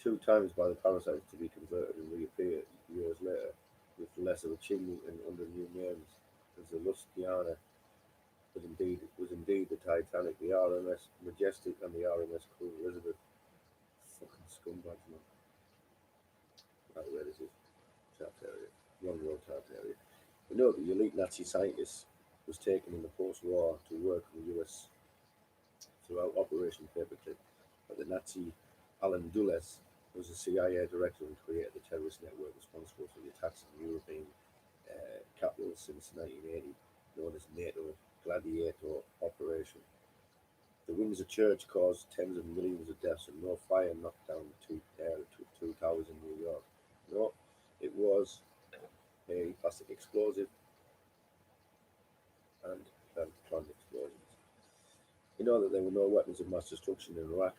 2 times by the parasites to be converted and reappear years later with less of a chimney and under new names, as the Lustiana was indeed the Titanic, the RMS Majestic, and the RMS Queen Elizabeth. Fucking scumbags, man. Right, where is it? Tartaria. One World Tartaria. We know that the elite Nazi scientist was taken in the post-war to work in the US throughout Operation Paperclip, but the Nazi Alan Dulles was the CIA director and created the terrorist network responsible for the attacks on European capitals since 1980, known as NATO Gladiator Operation. The Windsor Church caused tens of millions of deaths, and no fire knocked down the two towers in New York. No, it was a plastic explosive and planned explosions. You know that there were no weapons of mass destruction in Iraq.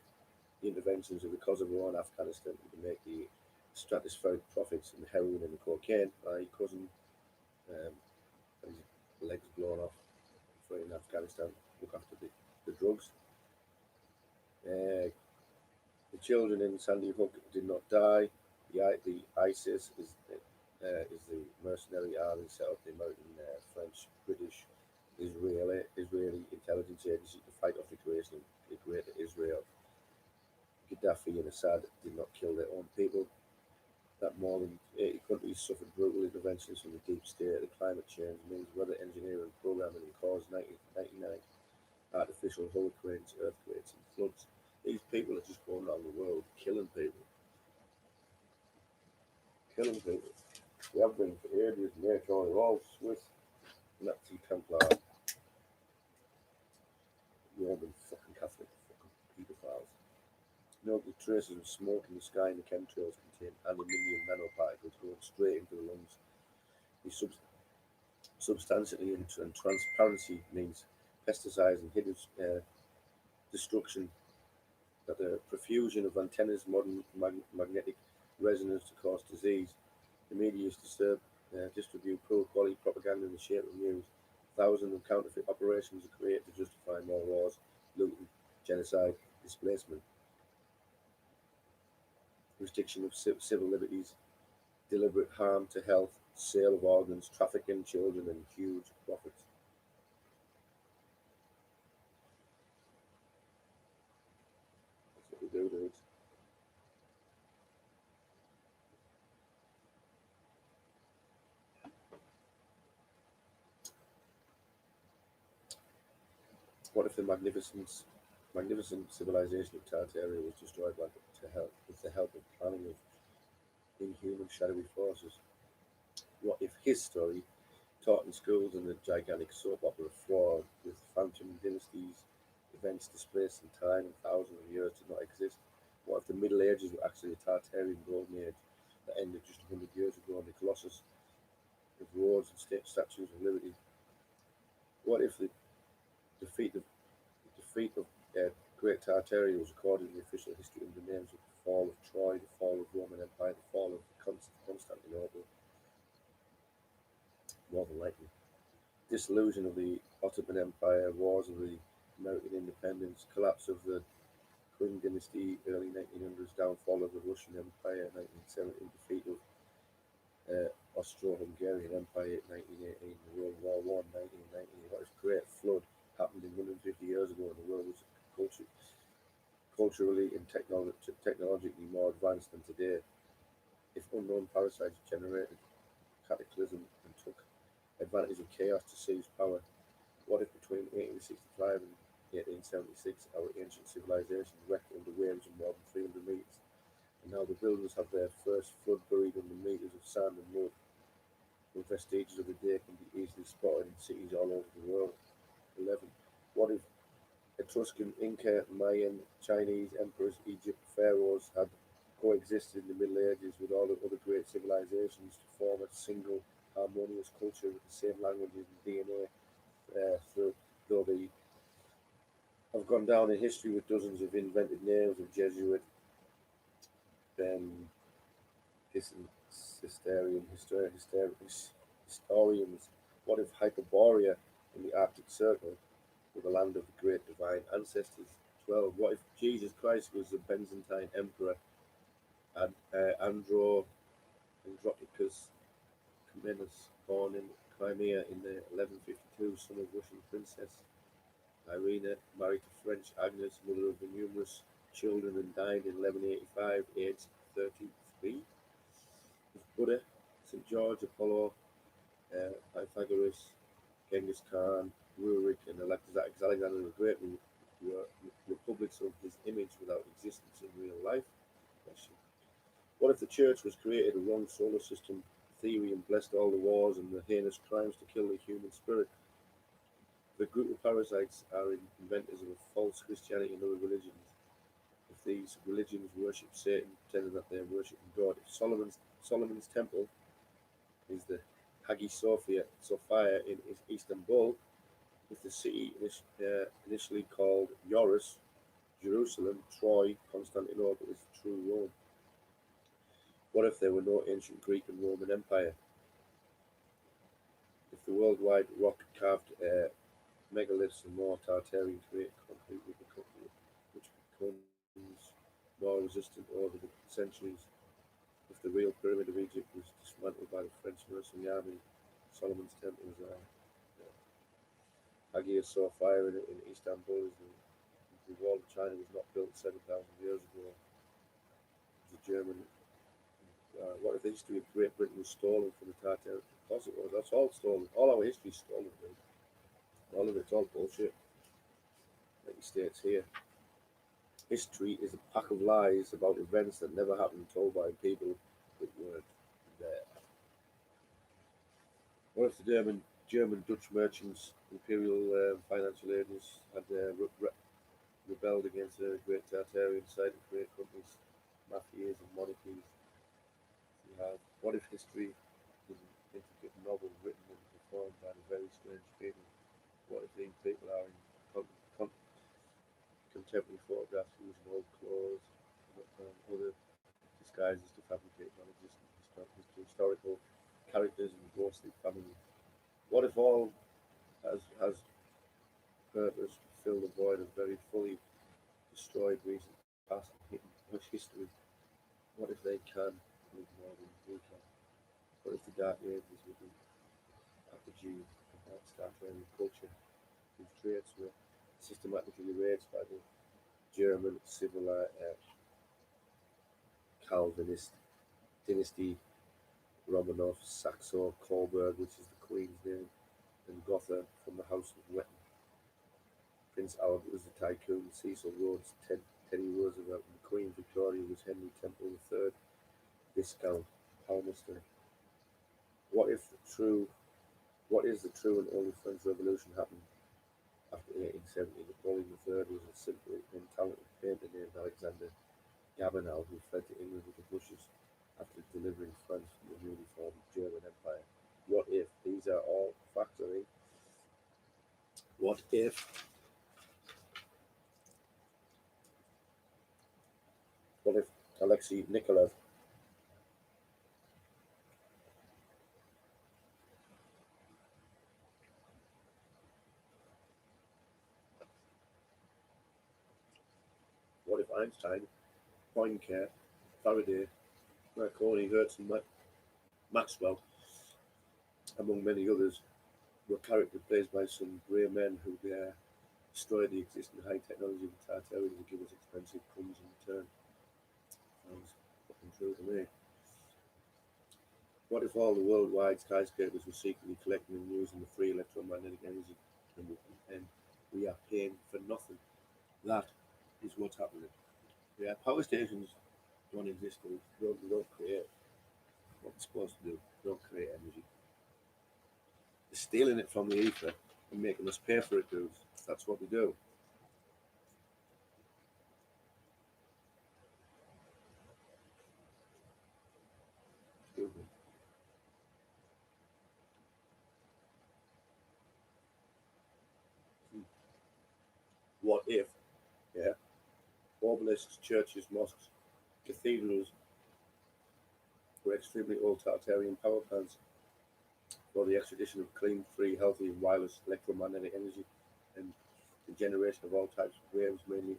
The interventions of the Kosovo and Afghanistan to make the stratospheric profits in the heroin and the cocaine. My cousin um, had his legs blown off for in Afghanistan, look after the drugs. Uh, the children in Sandy Hook did not die. The ISIS is the mercenary army set up the American, French, British, Israeli intelligence agency to fight off the creation of the Greater Israel. Gaddafi and Assad did not kill their own people. That more than 80 countries suffered brutal interventions from the deep state. The climate change means weather engineering programming and caused 1999 artificial hurricanes, earthquakes, and floods. These people are just going around the world killing people, killing people. They have been for ages, and they're all Swiss Nazi Templar, Roman fucking Catholic fucking paedophiles. Note the traces of smoke in the sky and the chemtrails contain aluminium nanoparticles going straight into the lungs. The substantially and transparency means pesticides and hidden destruction. That the profusion of antennas, modern magnetic resonance to cause disease. The media distribute poor quality propaganda in the shape of news. Thousands of counterfeit operations are created to justify more wars, looting, genocide, displacement, restriction of civil liberties, deliberate harm to health, sale of organs, trafficking children, and huge profits. That's what we do, dudes. What if the magnificent civilization of Tartaria was destroyed with the help of planning of inhuman shadowy forces? What if his story, taught in schools and a gigantic soap opera flawed with phantom dynasties, events displaced in time and thousands of years did not exist? What if the Middle Ages were actually a Tartarian golden age that ended just 100 years ago in the Colossus with roads and statues of liberty? What if the defeat of Great Tartaria was recorded in the official history in the names of the fall of Troy, the fall of Roman Empire, the fall of Constantinople? More than likely. Dissolution of the Ottoman Empire, wars of the American independence, collapse of the Qing dynasty, early 1900s, downfall of the Russian Empire, 1917, defeat of Austro-Hungarian Empire, 1918, World War One, 1990. What if Great Flood happened in 150 years ago and the world was culturally and technologically more advanced than today? If unknown parasites generated cataclysm and took advantage of chaos to seize power, what if between 1865 and 1876 our ancient civilization wrecked under waves of more than 300 meters, and now the builders have their first flood buried under meters of sand and mud, when vestiges of the day can be easily spotted in cities all over the world? 11. What if Etruscan, Inca, Mayan, Chinese emperors, Egypt, pharaohs had coexisted in the Middle Ages with all the other great civilizations to form a single harmonious culture with the same languages and DNA, though they have gone down in history with dozens of invented names of Jesuit, um, historians. What if Hyperborea in the Arctic Circle were the land of the great divine ancestors? 12. What if Jesus Christ was the Byzantine emperor and Andronicus Comnenus, born in Crimea in the 1152, son of Russian princess Irina, married to French Agnes, mother of the numerous children, and died in 1185, aged 33? If Buddha, St. George, Apollo, Pythagoras, Genghis Khan, Rurik, and Alexander the Great were republics of his image without existence in real life? Question. What if the church was created a wrong solar system theory and blessed all the wars and the heinous crimes to kill the human spirit? The group of parasites are inventors of a false Christianity and other religions. If these religions worship Satan, pretending that they are worshipping God, if Solomon's temple is the Hagia Sophia in Istanbul, if the city initially called Yoris, Jerusalem, Troy, Constantinople is the true Rome? What if there were no ancient Greek and Roman Empire? If the worldwide rock-carved megaliths and more Tartarian create concrete which becomes more resistant over the centuries? If the real pyramid of Egypt was dismantled by the French mercenary army, Solomon's temple was Hagia Sophia in Istanbul, the wall of China was not built 7,000 years ago. The German. What if the history of Great Britain was stolen from the Tartarians? Of course it was. That's all stolen. All our history is stolen, dude. All of it's all bullshit. Like it states here. History is a pack of lies about events that never happened, told by people that weren't there. One of the German Dutch merchants, imperial financial agents, had rebelled against the great Tartarian side of great companies, mafias, and monarchies. You have what if history is an intricate novel written and performed by the very strange people? What if these people are in contemporary photographs using old clothes and other disguises to fabricate non-existent historical characters and ghostly families? What if all has purpose to fill the void of very fully destroyed recent past and hidden history? What if they can live more than we can? What if the Dark Ages were the apogee of that Startarian culture, whose traits were systematically erased by the German civil Calvinist dynasty, Romanov, Saxo, Coburg, which is the Queen's name, and Gotha from the House of Wetton. Prince Albert was the tycoon, Cecil Rhodes, Teddy Roosevelt, and Queen Victoria was Henry Temple III, Viscount Palmerston. What if the true, what is the true and only French Revolution happened after 1870? Napoleon III was a simple and talented painter named Alexander Gabinal who fled to England with the Bushes after delivering France from the newly formed German Empire. What if these are all facts? I mean, what if? What if Alexei Nikolaev? What if Einstein, Poincare, Faraday, Marconi, Hertz, and Maxwell, among many others, were characters played by some grey men who destroy the existing high technology of the Tartarians and give us expensive crumbs in return? Sounds fucking true to me. What if all the worldwide skyscrapers were secretly collecting and using the free electromagnetic energy and we are paying for nothing? That is what's happening. Yeah, power stations don't exist. They don't create what they're supposed to do. They don't create energy. They're stealing it from the ether and making us pay for it, dudes. That's what they do. Excuse me. What if, yeah, obelisks, churches, mosques, cathedrals were extremely old Tartarian power plants for the extradition of clean, free, healthy, and wireless electromagnetic energy and the generation of all types of waves, mainly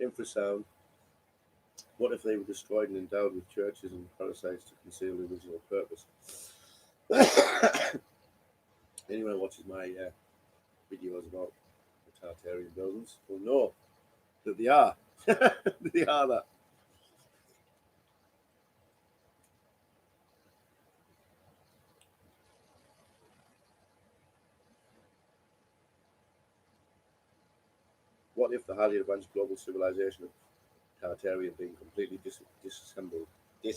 infrasound? What if they were destroyed and endowed with churches and parasites to conceal the original purpose? Anyone who watches my videos about the Tartarian buildings will know that they are. They are that. What if the highly advanced global civilization of Tartaria being completely disassembled, and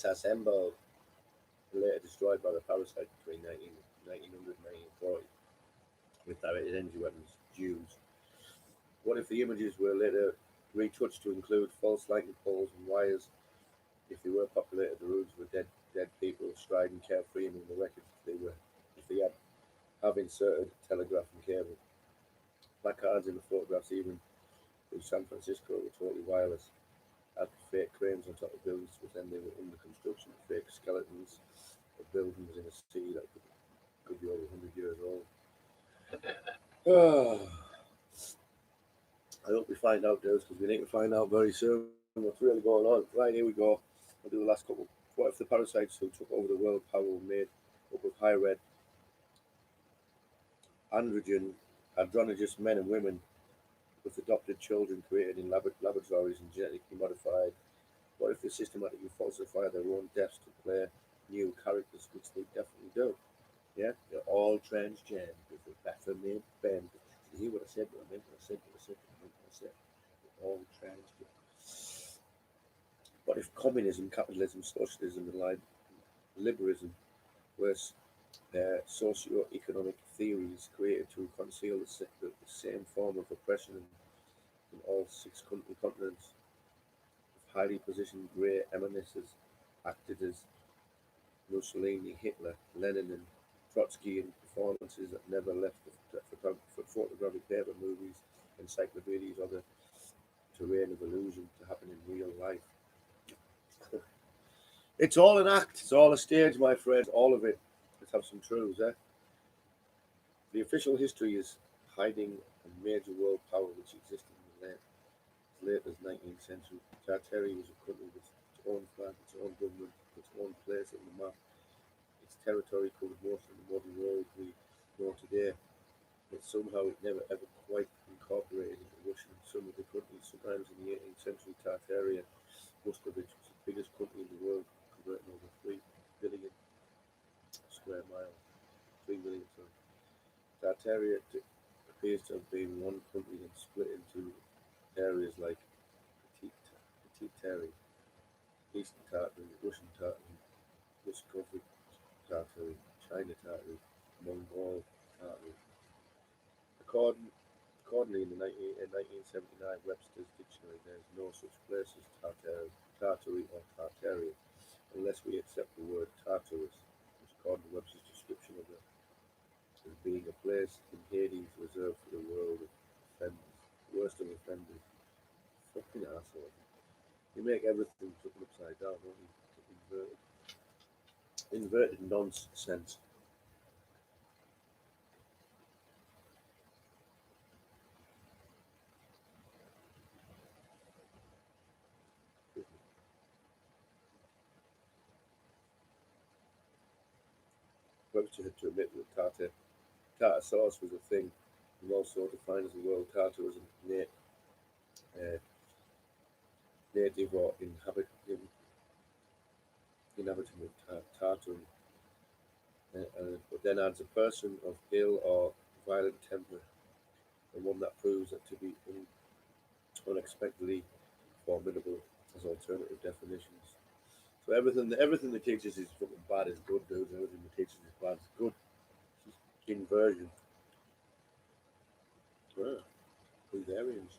later destroyed by the parasite between 1900 and 1940 with directed energy weapons, Jews? What if the images were later retouched to include false lightning poles and wires? If they were populated, the rooms were dead people striding carefree, and in the records, if they had have inserted telegraph and cable. Placards in the photographs, even in San Francisco, were totally wireless. Had fake cranes on top of buildings to pretend they were under construction. Fake skeletons of buildings in a city that could be over 100 years old. I hope we find out, dudes, because we need to find out very soon what's really going on. Right, here we go. I'll do the last couple. What if the parasites who took over the world power were made up of high red androgynous men and women with adopted children created in laboratories and genetically modified? What if they systematically falsify their own deaths to play new characters, which they definitely do? Yeah, they're all transgen with a Baphomet band. Did you hear what I said? What I meant? What I said? What I said? What I meant? What I said? communism, capitalism, socialism, and liberalism were socio-economic theories created to conceal the same form of oppression in all six continents. Highly positioned grey eminences acted as Mussolini, Hitler, Lenin, and Trotsky in performances that never left the photographic paper, movies, encyclopedias, or the terrain of illusion to happen in real life. It's all an act. It's all a stage, my friends. All of it. Let's have some truths, eh? The official history is hiding a major world power which existed in the late as 19th century. Tartaria was a country with its own flag, its own government, its own place on the map. Its territory covered most of the modern world we know today, but somehow it never ever quite incorporated into Russia. Some of the countries, sometimes in the 18th century, Tartaria, Muscovich was the biggest country in the world, converting over 3 billion square miles. 3 million, sorry. Tartaria appears to have been one country and split into areas like Petit Tartary, Eastern Tartary, Russian Tartary, Muscovite Tartary, China Tartary, Mongol Tartary. Accordingly, in 1979 Webster's Dictionary, there is no such place as Tartary or Tartaria, unless we accept the word Tartarus, which according to Webster's description of it, as being a place in Hades reserved for the world of offenders, worst of offenders. Fucking asshole. You make everything fucking upside down, don't you? Inverted nonsense. Webster had to admit that tartar sauce was a thing, and also defined as the world tartar was a uh, native or inhabitant of Tartary, but then adds a person of ill or violent temper, and one that proves that to be unexpectedly formidable as alternative definitions. So everything that teaches is fucking bad is good, dude. Everything that teaches is bad is good. Inversion. Ah, Bulgarians.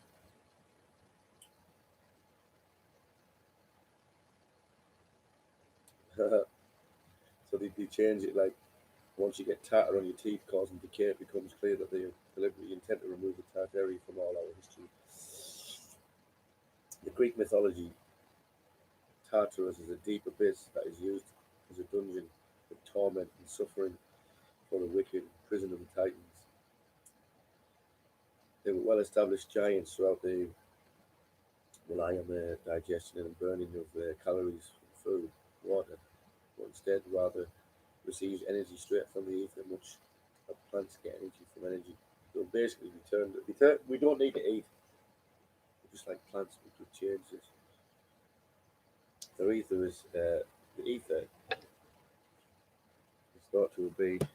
So they change it like once you get tartar on your teeth causing decay, it becomes clear that they deliberately intend to remove the tartary from all our history. The Greek mythology, Tartarus is a deep abyss that is used as a dungeon of torment and suffering for the wicked, prison of the Titans. They were well established giants throughout the rely on their digestion and burning of their calories from food, water, but instead rather receives energy straight from the ether, much of plants get energy from energy. So basically, we don't need to eat, just like plants, we could change this. The ether is thought to be the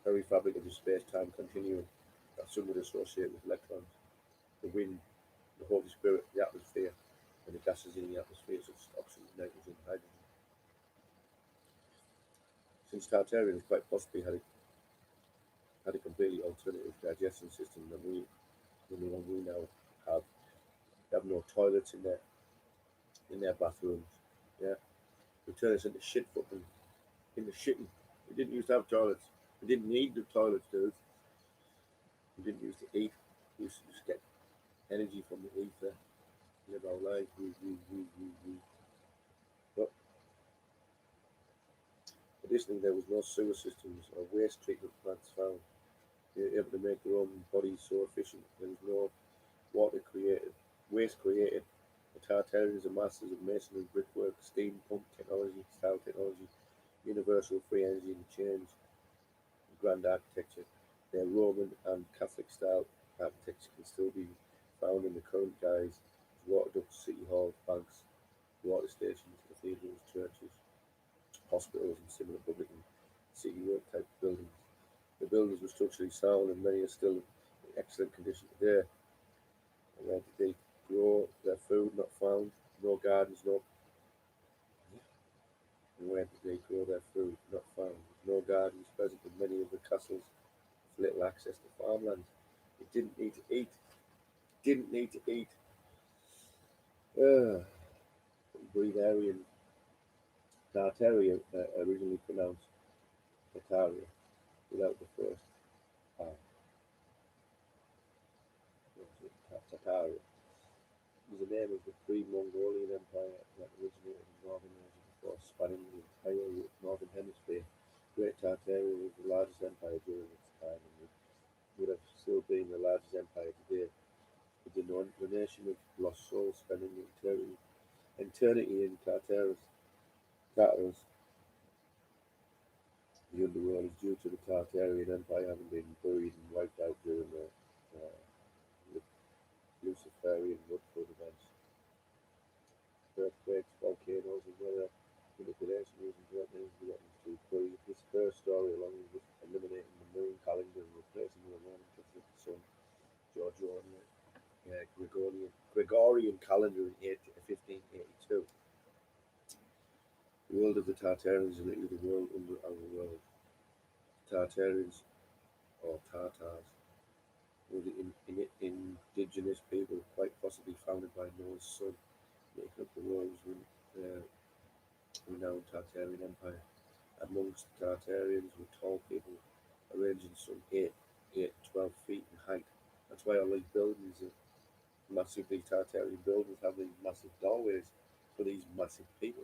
very fabric of the space-time continuum that some would associate with electrons, the wind, the Holy Spirit, the atmosphere, and the gases in the atmosphere such as oxygen, nitrogen, hydrogen. Since Tartarians quite possibly had a completely alternative digestion system than the one we now have. They have no toilets in their bathrooms. Yeah, we turn us into shit fucking into shitting. We didn't used to have toilets. We didn't need the toilets, dude. We didn't used to eat. We used to just get energy from the ether. Live our lives. But additionally, there was no sewer systems or waste treatment plants found. They were able to make their own bodies so efficient. There was no waste created. The Tartarians are masters of masonry, brickwork, steam pump technology, style technology, universal free energy and change, and grand architecture. Their Roman and Catholic style architecture can still be found in the current guise as water ducts, city halls, banks, water stations, cathedrals, churches, hospitals, and similar public and city work type buildings. The buildings were structurally sound and many are still in excellent condition today. Where did they grow their food, not found. No gardens, no. And where did they grow their food? Not found. No gardens present in many of the castles, with little access to farmland. It didn't need to eat. Didn't need to eat. Uh, breatharian Tartaria, originally pronounced Tartaria, without the first R. Tartaria was the name of the pre-Mongolian empire that originated in northern Asia before spanning the entire northern hemisphere. Great Tartaria was the largest empire during its time and would have still been the largest empire today. But the nation of lost souls spending eternity in Tartarus, the underworld is due to the Tartarian Empire having been buried and wiped out during the Luciferian Woodford events. Earthquakes, volcanoes, and weather manipulation using great names weapons to bury this first story along with eliminating the moon calendar and replacing the Roman Catholic sun Gregorian calendar in 1582. The world of the Tartarians is literally the world under our world. Tartarians, or Tartars, were the indigenous people quite possibly founded by Noah's son, making up the world's renowned Tartarian Empire. Amongst Tartarians were tall people ranging some 8 to 12 feet in height. That's why all these buildings, these Tartarian buildings, have these massive doorways for these massive people.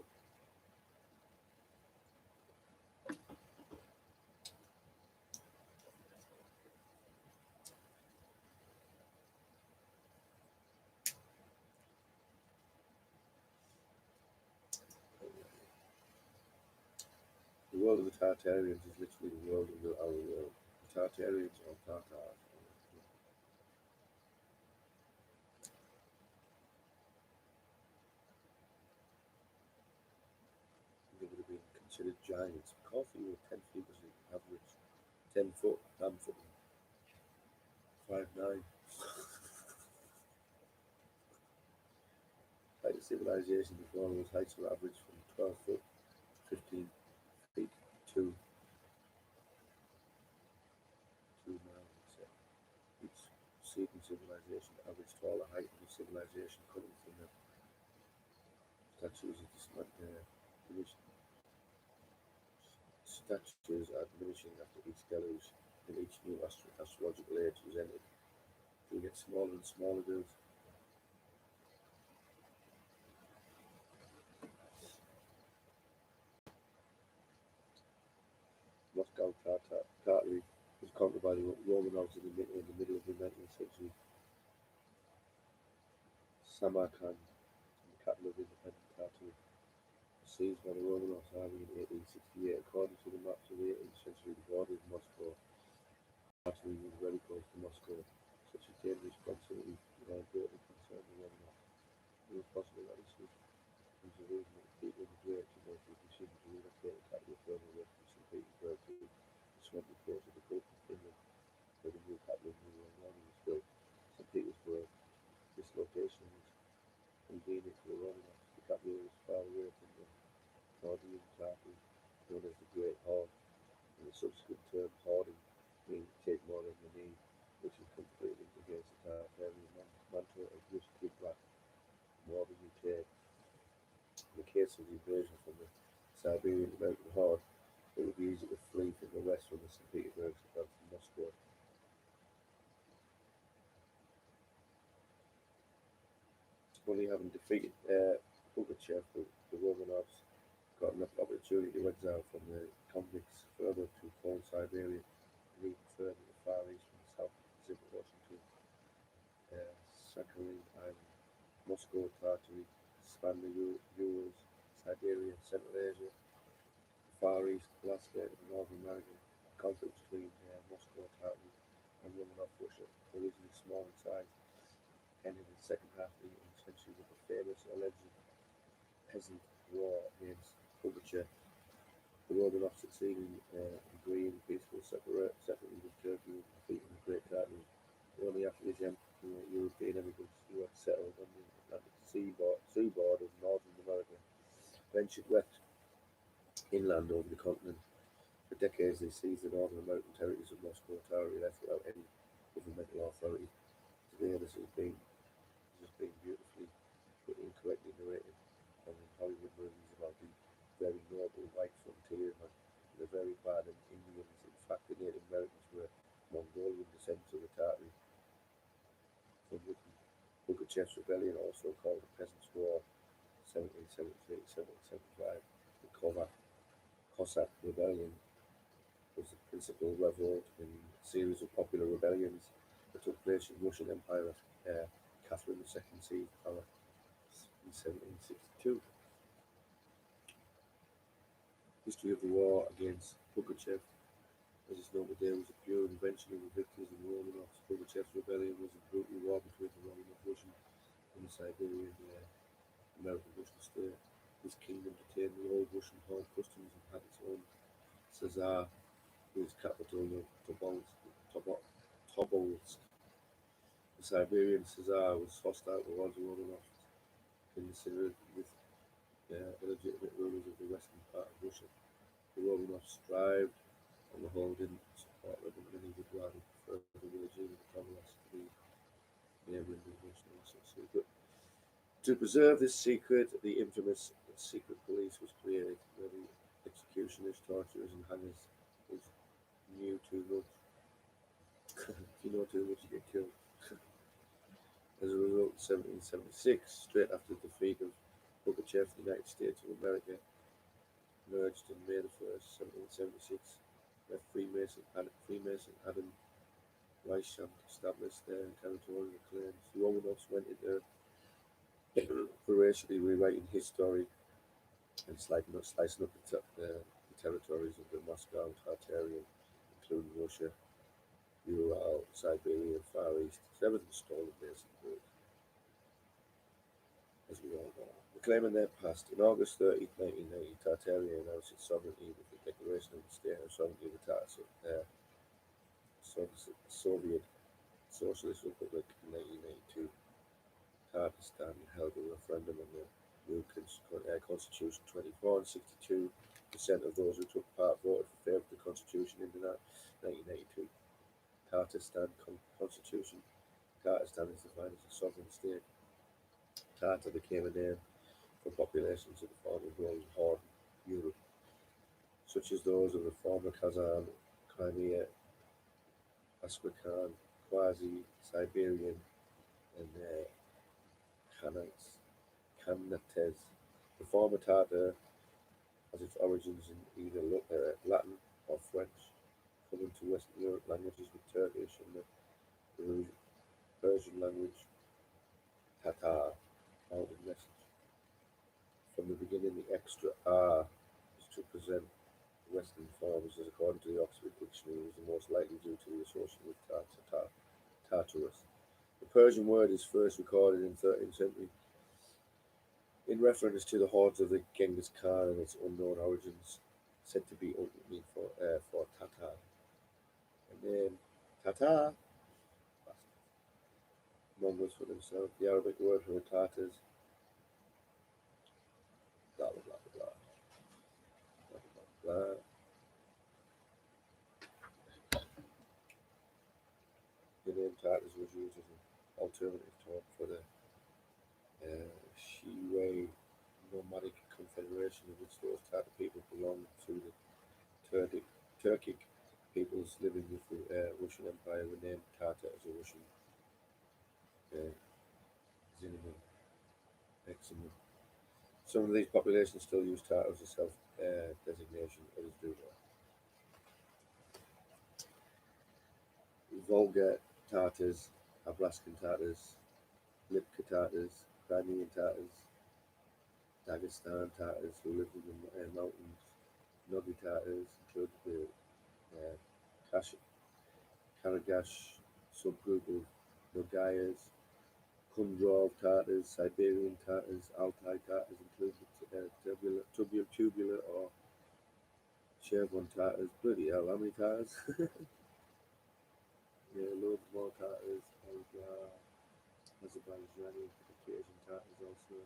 The world of the Tartarians is literally the world of our world. The Tartarians, or Tartars, they would have been considered giants. Coffee were 10 feet was the average. 10 foot, 5'9". Height of civilization before those heights were averaged from 12 foot, 15 feet to 2 miles. Each preceding civilization averaged taller height of the civilization coming from the statues of statues are diminishing after each deluge, and each new astrological age was entered. We get smaller and smaller, dudes. Moscow Tartary was conquered by the Romanovs in the middle of the 19th century. Samarkand, the capital of independent Tartary, was seized by the Romanovs army in 1868. According to the maps of the 18th century, the border of Moscow Tartary was very close to Moscow. Such a dangerous proximity greatly concerned the Romanovs. It was possible that this was the reason that the people of the Great to make the decision to relocate the capital further away from St. Petersburg to the swampy coast of the Gulf of Finland, where the new capital of New Army was built. St. Petersburg, this location was convenient for the Romanovs. The capital was far away from the Taurdian Tartary, known as the Great Horde, and the subsequent term hoarding meaning to take more than you need, which is completely against the Tartarian mantra of just give back more than you take. In the case of the invasion from the Siberian Mountain Horde, it would be easy to flee from the west from the St. Petersburg to Moscow. Only having defeated Pugachev, the Romanovs got an opportunity to exile from the convicts further to cold Siberia and even further to the Far East from the South Pacific Ocean to Sakhalin Island. Moscow Tartary spanned the Urals, Siberia, Central Asia, the Far East, Alaska, and North America. Conflict between Moscow Tartary and Romanov Russia, originally small in size, ended in the second half of the 18th century with the famous alleged peasant war against Pugachev. The Romanovs succeeded in agreeing peaceful separately with Turkey and defeating the Great Tartary. Only after this European immigrants who had settled on the he seized the northern American territories of Moscow and Tarawa left without any governmental authority. Today, this has been beautifully but incorrectly narrated on Hollywood movies about the very noble white frontierman and the very bad Indians. In fact, the Native Americans were Mongolian descendants of the Tartary from Pugachev's rebellion, also called the Peasants' War, 1773-1775. The Cossack Rebellion was the principal revolt in a series of popular rebellions that took place in Russian Empire after Catherine II seized power in 1762. History of the war against Pugachev, as is known today, was a pure invention of the victors and Romanovs. Pugachev's rebellion was a brutal war between the Romanov Russian and the Siberian American Russian state. This kingdom detained the old Russian home customs and had its own Tsar, whose capital was Tobolsk. The Siberian Tsar was hostile towards the Romanovs, considered with illegitimate rulers of the western part of Russia. The Romanovs strived, on the whole, didn't support them, and many would rather prefer the regime of the Tobolsk to be neighbouring the Russian also. But to preserve this secret, the infamous secret police was created, where the executioners, torturers, and hangers was knew too much. If you know too much, you get killed. As a result, in 1776, straight after the defeat of Pugachev, the United States of America merged on May 1st, 1776, where Freemason Adam Weishaupt established their territorial claims. The Romanovs went into voraciously rewriting history and slicing up the territories of the Moscow Tartarian, including Russia, Ural, Siberia, and Far East. So everything's stolen, basically, as we all know. Reclaiming their past, in August 30th, 1990, Tartaria announced its sovereignty with the declaration of the state of sovereignty of the Soviet Socialist Republic in 1992. Tatarstan held a referendum on the new Constitution. 24 and 62% of those who took part voted for favour of the Constitution in the 1992 Tatarstan Constitution. Tatarstan is defined as a sovereign state. Tatar became a name for populations of the former Golden Horde Europe, such as those of the former Kazan, Crimea, Astrakhan, Quasi-Siberian, and Khanatez. The former Tatar has its origins in either Latin or French, common to Western Europe languages with Turkish and the Persian language Tatar mountain message. From the beginning, the extra R is to present Western forms, as according to the Oxford Dictionary, was the most likely due to the association with Tartarus. The Persian word is first recorded in the 13th century in reference to the hordes of the Genghis Khan and its unknown origins, said to be ultimately for Tatar. The name Tatar mumbles for themselves. The Arabic word for the Tatars, blah blah blah blah blah blah blah. The name Tatars was used as an alternative term for the Shiwei nomadic confederation, of which those Tatar people belonged to the Turkic peoples living with the Russian Empire were named Tatar as a Russian synonym. Some of these populations still use Tatar as a self-designation, others do not. Volga Tatars, Abraskan Tatars, Lipka Tatars, Crimean Tatars, Dagestan Tatars who lived in the mountains, Nogi Tatars include the Karagash subgroup of Nogayas, Kundrov Tatars, Siberian Tatars, Altai Tatars include the tubular or Chervon Tatars. Bloody hell, how many Tatars? Yeah, loads more Tatars, Azerbaijani, Caucasian Tatars also.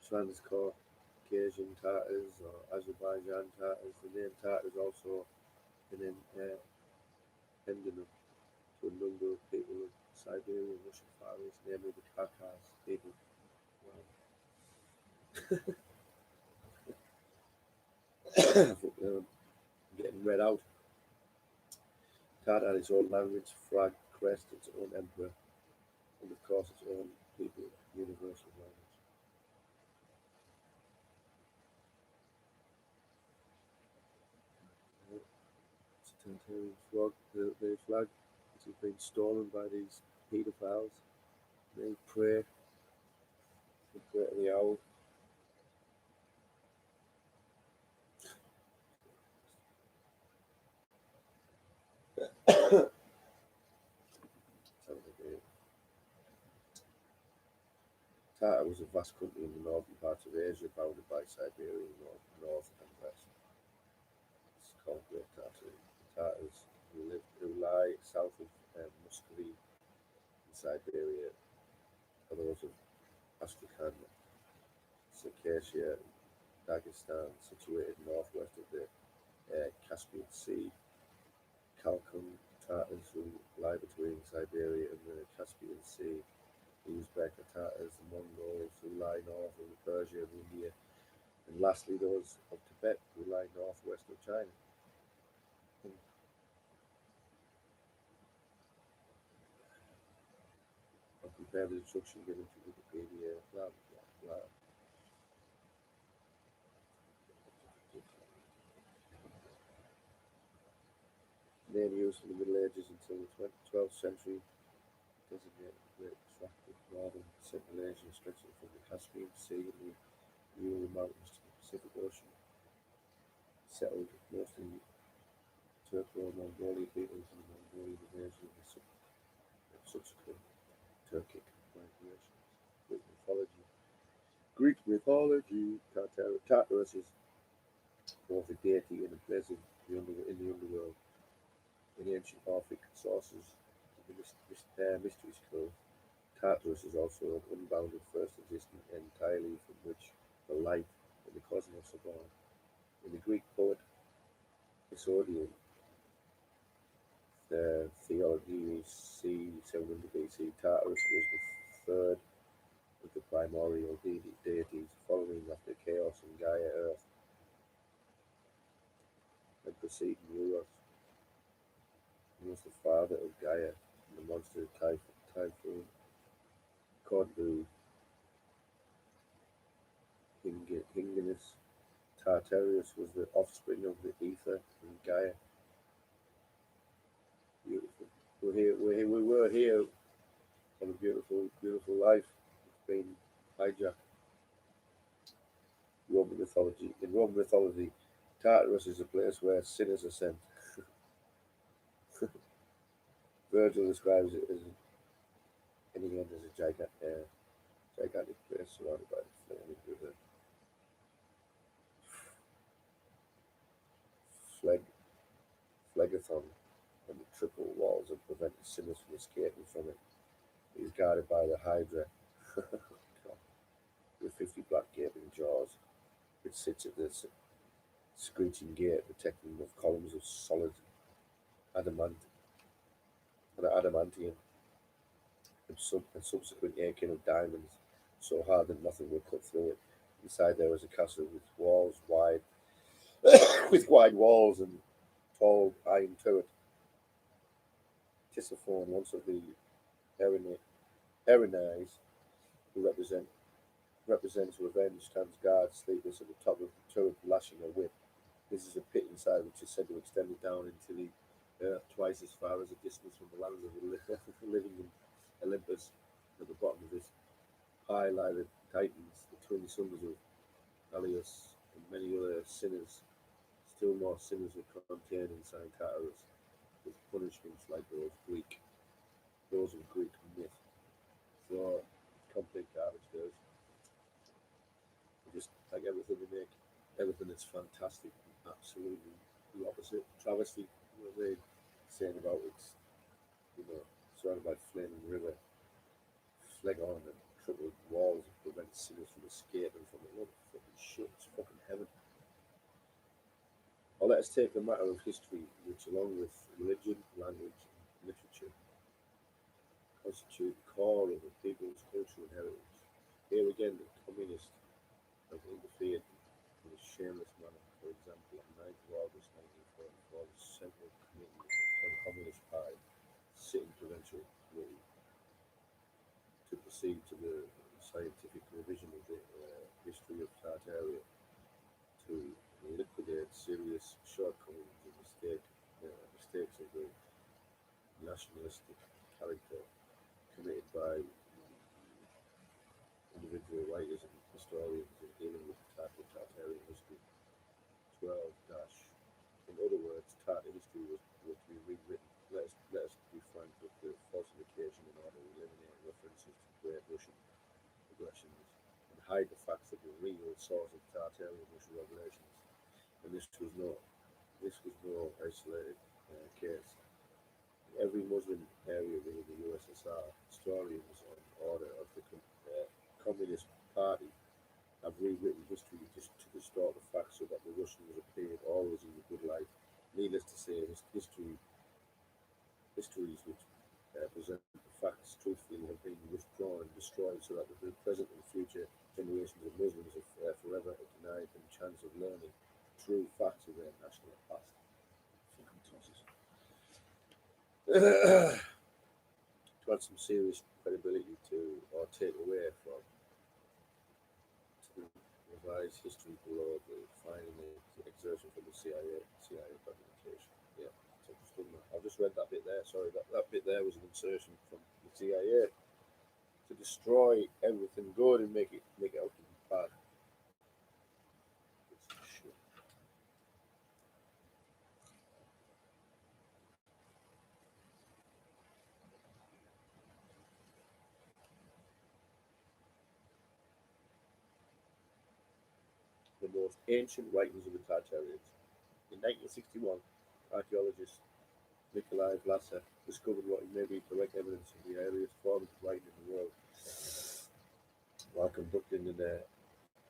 Transcaucasian Tatars or Azerbaijan Tatars. The name Tatar is also and then ending up to a number of people in Siberia and Russian Far East, namely the Tartars people. Wow. Getting read out. Tartar had its own language, flag, crest, its own emperor, and of course its own people, universal language. It's a Tartarian flag. The flag, which has been stolen by these paedophiles. They pray to the owl. Tartar was a vast country in the northern parts of Asia, bounded by Siberia north and west. It's called Great Tartary. The Tartars who lie south of Muscovy in Siberia are those of Astrakhan, Circassia, Dagestan, situated northwest of the Caspian Sea. Kalkan Tatars who lie between Siberia and the Caspian Sea. The Uzbek Tatars, the Mongols who lie north of Persia and India. And lastly, those of Tibet who lie northwest of China. I'll compare the instruction given to Wikipedia, blah, blah, blah. Name used from the Middle Ages until the 12th century designated the great tract of northern Central Asia stretching from the Caspian Sea and the Ural Mountains to the Pacific Ocean. Settled mostly Turco-Mongolian peoples and the Mongolian invasion of the subsequent Turkic migrations. Greek mythology. Tartarus is both a deity and a place in the underworld. In ancient Orphic sources, the Mysteries Cove, Tartarus is also an unbounded first existing entirely from which the light and the cosmos are born. In the Greek poet Isodian, the Theology c. 700 BC, Tartarus was the third of the primordial deities, following after Chaos and Gaia Earth, and preceding Euros. He was the father of Gaia and the monster Typhoon. According to Hinginus, Tartarus was the offspring of the Ether and Gaia. Beautiful. We were here on a beautiful, beautiful life. It's been hijacked. Roman mythology. In Roman mythology, Tartarus is a place where sinners are sent. Virgil describes it as in the end as a gigantic place surrounded by the flaming river Phlegathon, and the triple walls that prevented sinners from escaping from it. It is guarded by the Hydra, with 50 black gaping jaws, which sits at the screeching gate, protecting them with columns of solid adamantium and subsequent aching of diamonds, so hard that nothing would cut through it. Inside there was a castle with walls wide, with wide walls and tall iron turret. Tisiphone, once of the Erinais, who represents revenge, stands guard sleepless at the top of the turret, lashing a whip. This is a pit inside which is said to extend it down into the earth twice as far as the distance from the lands of the living in Olympus. At the bottom of this high lie the Titans, the twin sons of Alias, and many other sinners. Still more sinners are contained inside Tartarus, with punishments like those of Greek myth. So, complete garbage, guys. Just like everything we make, everything is fantastic, absolutely the opposite. Travesty, what they're saying about it's, surrounded by flaming river, Phlegon and triple walls that prevent sinners from escaping from it. What fucking shit, it's fucking heaven. Or let us take the matter of history, which, along with religion, language, and literature, constitute the core of a people's cultural heritage. Here again, the communists have interfered in a shameless manner. For example, on 9th of August 1944, the Central Committee of the Communist Party, sitting provincial committee, to proceed to the scientific revision of the history of Tartaria to liquidate serious shortcomings and mistakes of the nationalistic character committed by individual writers and historians in dealing with the Tartarian history. 12 dash. In other words, Tartar history was to be rewritten. Let us be frank with the falsification in order to eliminate references to Great Russian aggressions and hide the facts of the real source of Tartarian Russian revelations. And this was no isolated case. In every Muslim area within the USSR, historians on order of the Communist Party have rewritten history to distort the facts so that the Russians appeared always in the good light. Needless to say, histories which present the facts truthfully have been withdrawn and destroyed so that the present and future generations of Muslims are forever denied the chance of learning true facts of their national past. Fucking tosses. To add some serious credibility to, or take away from, to revise history below the finding the exertion from the CIA documentation. Yeah, so I've just read that bit there. Sorry, that bit there was an insertion from the CIA to destroy everything good and make it out to be bad. It's shit. The most ancient writings of the Tartarians. In 1961, archaeologist Nikolai Vlasov discovered what may be direct evidence of the earliest forms of writing in the world. While conducting an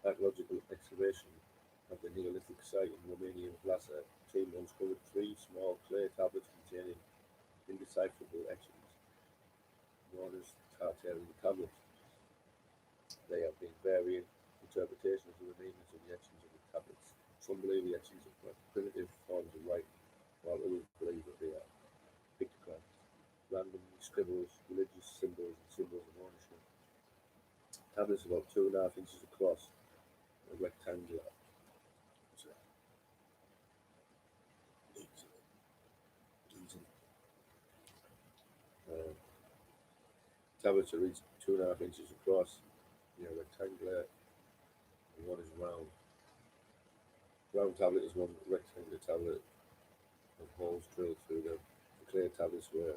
archaeological excavation of the Neolithic site in Romania, Vlasov team uncovered three small clay tablets containing indecipherable etchings, known as Tartarian tablets. There have been varying interpretations of the meanings of the etchings of the tablets. Some believe the etchings are primitive forms of writing, while others believe that they are pictograms, randomly scribbles, religious symbols, and symbols of ownership. Tablets about 2.5 inches across, a rectangular. Uh, Tablets are each 2.5 inches across, rectangular, and one is round. Round tablet is one rectangular tablet with holes drilled through them. The clay tablets were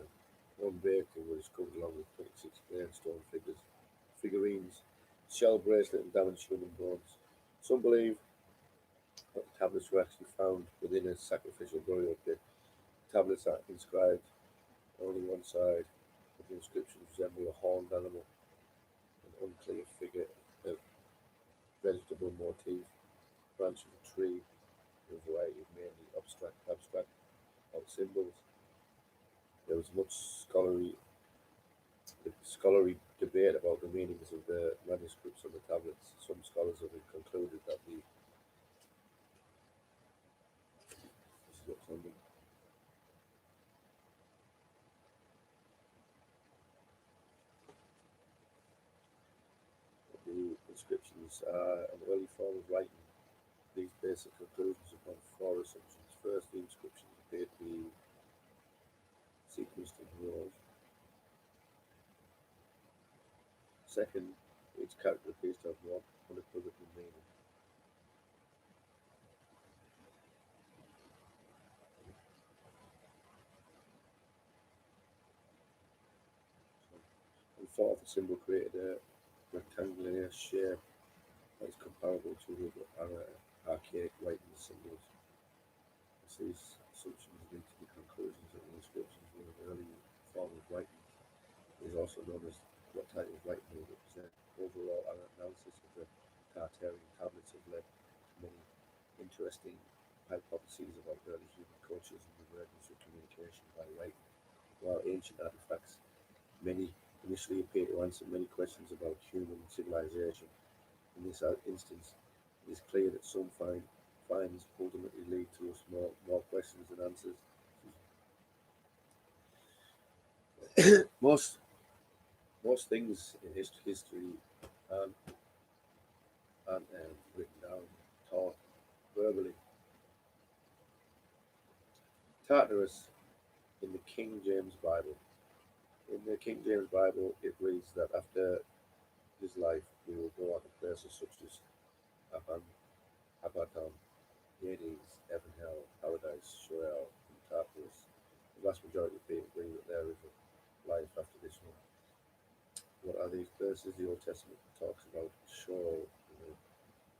one baked and were discovered along with 26 clay and stone figurines, shell bracelet, and damaged human bones. Some believe that the tablets were actually found within a sacrificial burial pit. The tablets are inscribed on only one side, with the inscriptions resemble a horned animal, an unclear figure, a vegetable motif, branch of a tree, and a variety of mainly abstract symbols. There was much scholarly debate about the meanings of the manuscripts on the tablets. Some scholars have concluded that this is what's ending. The inscriptions are an early form of writing. These basic conclusions upon four assumptions. First, the inscriptions appear to be sequenced in rows. Second, each character appears to have one unequivocal meaning. And fourth, the symbol created a rectangular shape that is comparable to other archaic writing symbols. As these assumptions lead to the conclusions that the inscriptions were an early form of writing. It is also known as what type of writing they represent. Overall, our analysis of the Tartarian tablets have led to many interesting hypotheses about early human cultures and the emergence of communication by writing, while ancient artifacts many initially appear to answer many questions about human civilization. In this instance, it is clear that some finds ultimately lead to us more questions than answers. Most most things in history aren't, aren't written down, taught verbally. Tartarus in the King James Bible. In the King James Bible, it reads that after his life, we will go on to places such as Aban, Abaddon, Hades, Heaven, Hell, Paradise, Sheol, and Tartarus. The vast majority of people believe that there is a life after this one. What are these places? The Old Testament talks about Sheol, the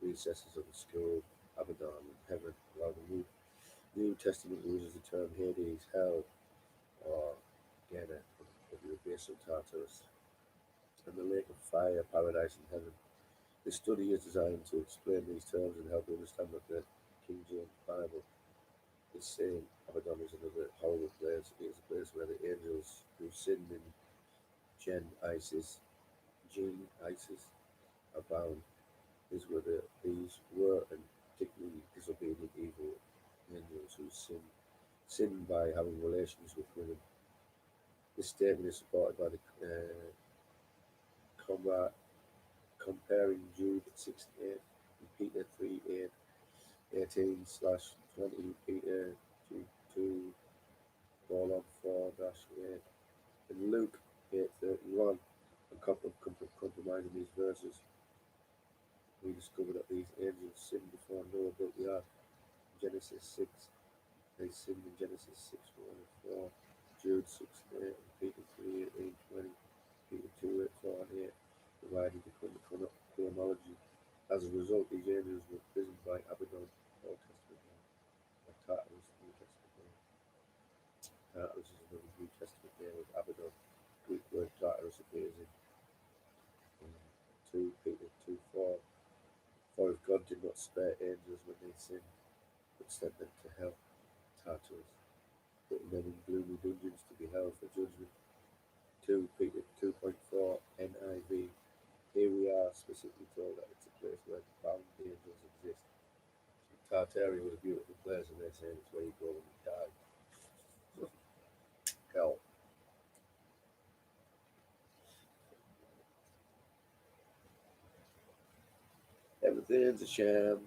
recesses of the skull, Abaddon, and heaven, while the New Testament uses the term Hades, hell, or Gehenna, of the abyss of Tartarus, and the lake of fire, paradise, and heaven. This study is designed to explain these terms and help you understand that the King James Bible is saying Abaddon is another horrible place. It is a place where the angels who sinned in Gene Isis are bound. These were and particularly disobedient evil angels who sinned by having relations with women. This statement is supported by the combat, comparing Jude 6:8 and Peter 3:8, 18/20, Peter 2 4-8, and Luke 8:31. And compromising these verses, we discover that these angels sinned before Noah built the ark. Genesis 6, they sinned in Genesis 6, 1 and 4, Jude 6, 8, and Peter 3, 18, 20, Peter 2, 8, 4 and 8, providing the chronology. As a result, these angels were imprisoned by Abaddon, Old Testament name, or Tartarus, New Testament name. Tartarus is another New Testament name of Abaddon. Greek word Tartarus appears in 2 Peter 2, 4. For if God did not spare angels when they sinned, but sent them to hell, Tartarus, putting them in gloomy dungeons to be held for judgment. 2 Peter 2.4 NIV. Here we are specifically told that it's a place where bound angels exist. Tartaria was a beautiful place, and they're saying it's where you go when you die. Hell. Everything's a sham.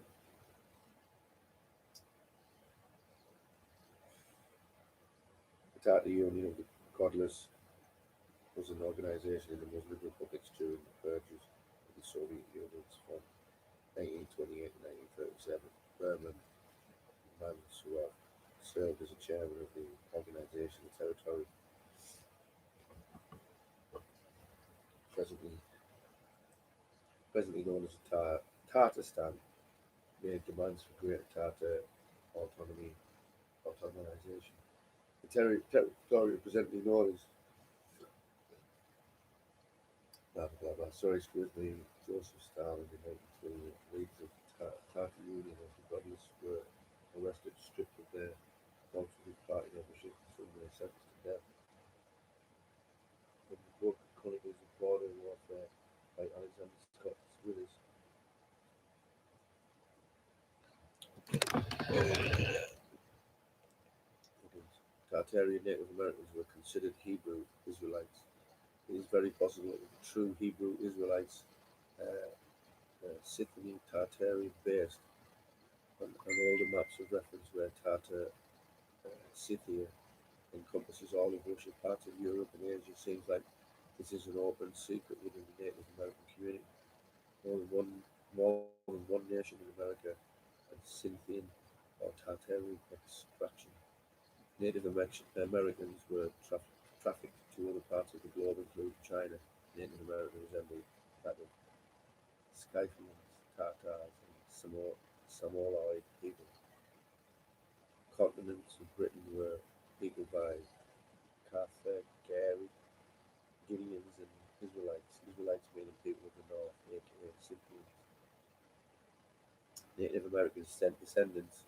The Tartar Union of the Godless was an organization in the Muslim republics during the purges of the Soviet Union's from 1928 to 1937. Berman Mansour served as a chairman of the organization territory, presently presently known as Tatarstan, made demands for greater Tatar autonomization. The territory presently known as blah blah blah. Sorry, excuse me. Joseph Stalin in 1928. Leaders of the Tartar Union of the Godless were arrested, stripped of their multiple party membership, and some were sentenced to death. In the book Chronicles of Border Warfare by Alexander Scott Withers, Tartarian Native Americans were considered Hebrew Israelites. It is very possible that the true Hebrew Israelites, uh, Scythian Tartarian based on older maps of reference where Tartar Scythia encompasses all of Russia, parts of Europe and Asia. Seems like this is an open secret within the Native American community. More than one nation in America had Scythian or Tartarian extraction. Native Americans were trafficked to other parts of the globe, including China. Native Americans resembled that of Scythians, Tartars, and Samoyed people. Continents of Britain were peopled by Carthaginians, Gideons, and Israelites. Israelites meaning people of the north, aka Scythians. Native American descendants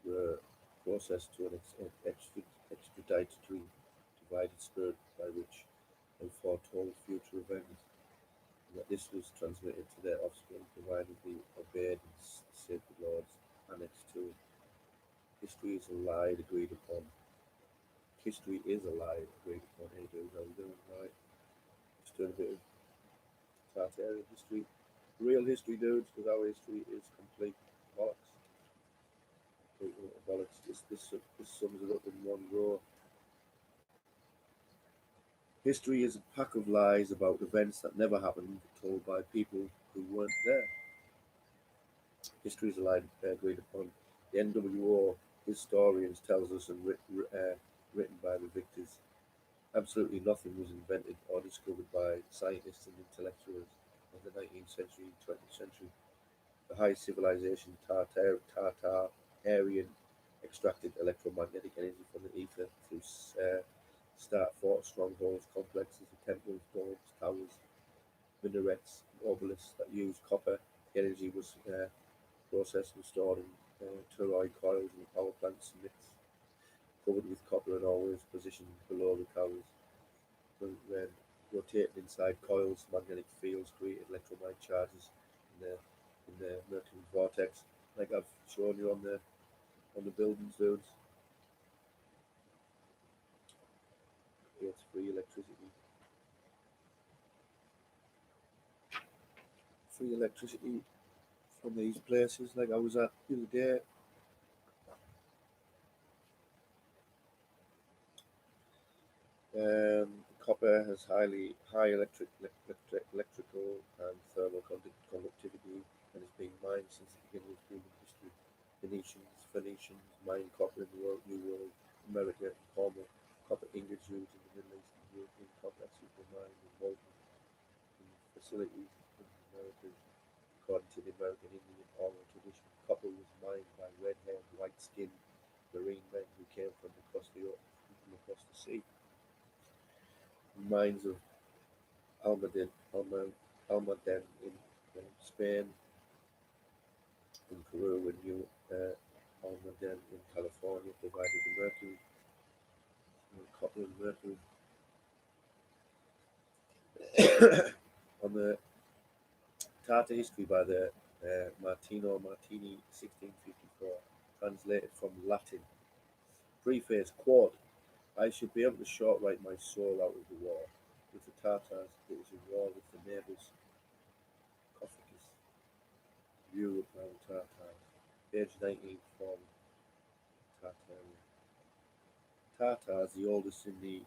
were processed to an extraditory divided spirit by which they foretold future events, and that this was transmitted to their offspring provided they obeyed the sacred laws annexed to it. History is a lie agreed upon. History is a lie agreed upon. Hey dudes, how you doing? Right. Just doing a bit of Tartarian history. Real history, dudes, because our history is complete bollocks. Complete bollocks. This sums it up in one row. History is a pack of lies about events that never happened, told by people who weren't there. History is a lie agreed upon. The NWO historians tells us and written by the victors. Absolutely nothing was invented or discovered by scientists and intellectuals of the 19th century and 20th century. The high civilization Tartarian extracted electromagnetic energy from the ether through start forts, strongholds, complexes, temples, domes, towers, minarets, and obelisks that used copper. The energy was processed and stored in toroid coils in power plants and mixed, covered with copper and always positioned below the towers. When rotated inside coils, magnetic fields created electromagnetic charges in the Mercury vortex, like I've shown you on the buildings, dudes. Creates free electricity from these places. Like I was at the other day. Copper has high electrical and thermal conductivity and is being mined since the beginning of human history. Phoenicians mined copper in the New World, America, and former copper ingots used in the Middle East and European complexes were mined in molten in facilities in the Americas. According to the American Indian oral tradition, copper was mined by red-haired, white-skinned marine men who came from across the sea. The mines of Almaden in Spain, in Peru, and New Almaden in California provided the mercury, copper and mercury. On the Tartar history by the Martino Martini, 1654, translated from Latin. Preface, quote, I should be able to short write my soul out of the war. With the Tartars, it was a war with the neighbours. Caucasus, Europe and Tartars. Page 19 from Tartarian. Tartars, the oldest in the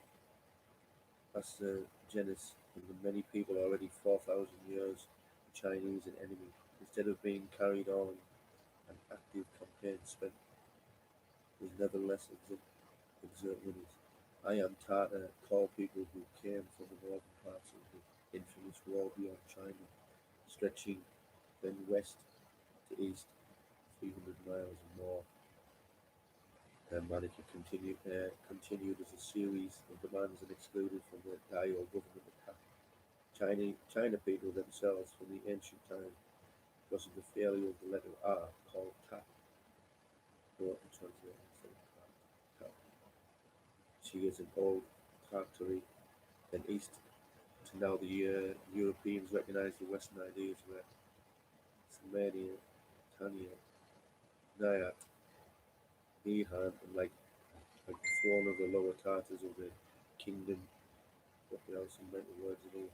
genus, and the many people already 4,000 years, the Chinese an enemy. Instead of being carried on an active campaign spent was nevertheless exert winners. I am Tartar, call people who came from the northern parts of the infamous war beyond China, stretching then west to east 300 miles or more. Manica continued as a series of demands and excluded from the Dao government attack China people themselves from the ancient times because of the failure of the letter R called Ta. Wrote and translated instead of Ta. She is an old Tartary, then east to now the Europeans recognize the Western ideas were Sumania, Tanya, Nayat, Ihan, and like the throne of the lower Tartars of the kingdom. What else? Some mental words in here.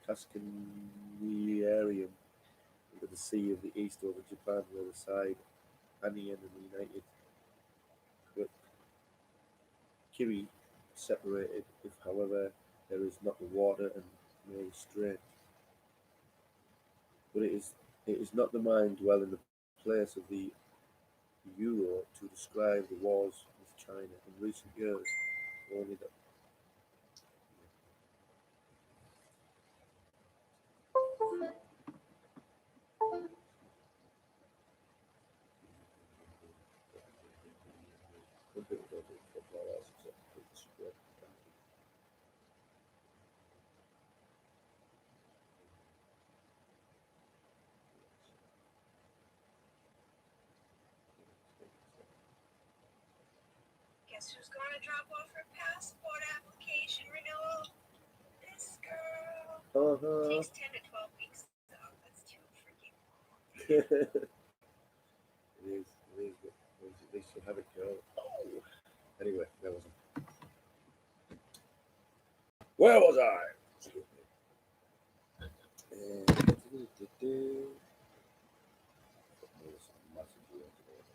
Cascaniarium, into the sea of the east over Japan, where the side Anian and the United Kiri separated. If, however, there is not the water and no restraint, but it is not the mind dwell in the place of the Euro to describe the wars with China in recent years. Only that Guess who's gonna drop off her passport application renewal? This girl. Takes 10 to 12 weeks though. That's too freaking it is. It is. At least you have it, girl. Oh. Anyway, that wasn't. Where was I? Excuse me. There's a massive deal today.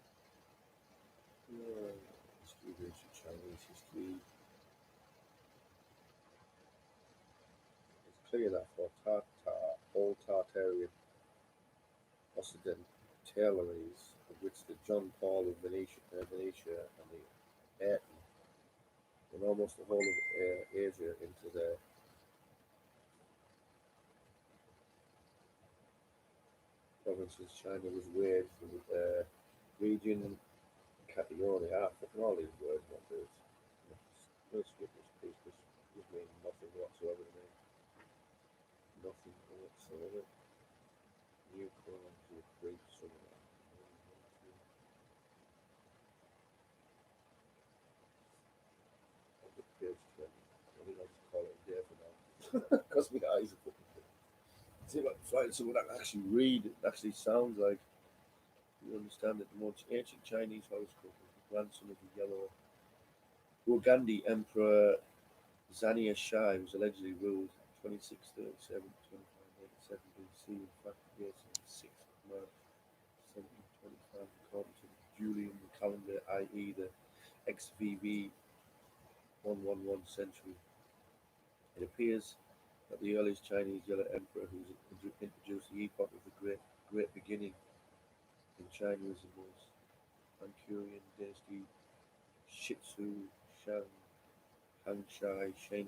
History, ancient Chinese history. It's clear that for all Tartarian Occidentalaries, of which the John Paul of Venetia and the Ayrton, and almost the whole of Asia into the provinces, China was waged with region category. Fucking all these words, not this. Let's skip this piece. This means nothing whatsoever to me. Nothing whatsoever. New column to create somewhere. I'll get page 20. I think I'll just call it a day for now. Because my eyes are fucking big. See if I can find someone that can actually read it, actually sounds like you understand it. The most ancient Chinese horoscope was the grandson of the yellow Burgundy Emperor Zania Shai, was allegedly ruled 2637 to 2587 BC. In fact, the date is the 6th of March 1725, according to the Julian calendar, i.e., the XVV 111 century. It appears that the earliest Chinese yellow emperor who introduced the epoch of the Great Beginning in Chinaism was Manchurian dynasty Shitsu Shang Hangshai Sheng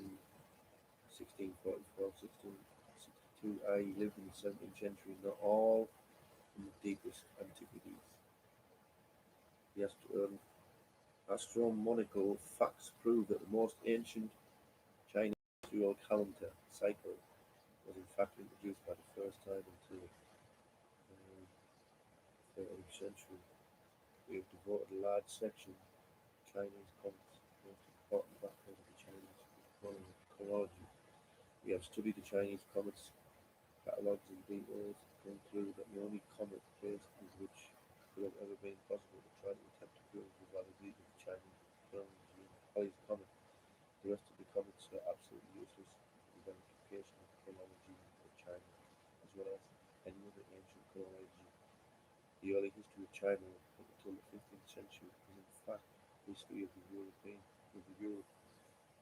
1644-1662, i.e. lived in the 17th century, not all in the deepest antiquities. The astronomical facts prove that the most ancient Chinese terrestrial calendar cycle was in fact introduced by the first time into the 13th century. We have devoted a large section to Chinese comets, the most important factors of the Chinese chronology. We have studied the Chinese comets catalogues in detail to conclude that the only comet case in which it would have ever been possible to try to attempt to prove the validity of the Chinese chronology is Halley's comet. The rest of the comets are absolutely useless for the verification of the chronology of China, as well as any other ancient chronology. The early history of China up until the 15th century is in fact the history of the Europe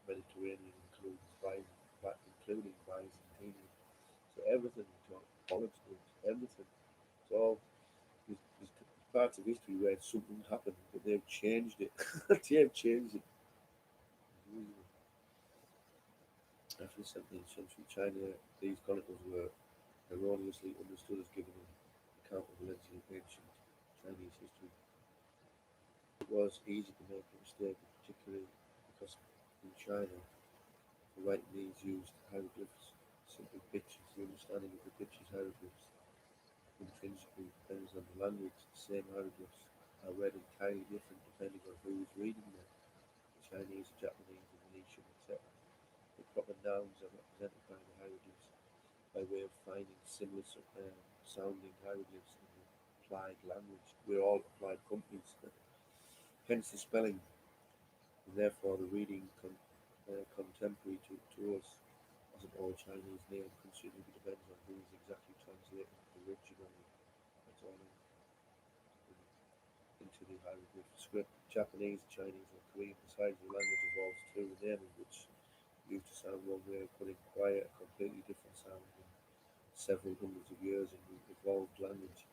Mediterranean, including Byzantium. So everything, politics, everything. It's all there's parts of history where something happened, but they've changed it. They've changed it. After the 17th century, China, these chronicles were erroneously understood as giving an account of allegedly ancient Chinese history. It was easy to make a mistake, particularly because in China, the writing these used hieroglyphs, simple pictures. The understanding of the pictures' hieroglyphs intrinsically depends on the language. The same hieroglyphs are read entirely different depending on who is reading them. The Chinese, the Japanese, the Venetian, etc. The proper nouns are represented by the hieroglyphs by way of finding similar sounding hieroglyphs in the applied language. We're all applied companies, hence the spelling, and therefore the reading contemporary to us as an old Chinese name considerably depends on who is exactly translating originally. That's all into the hieroglyph script. Japanese, Chinese, or Korean, besides the language evolves too. The name of which used to sound one way but acquire a completely different sound in several hundreds of years in the evolved language,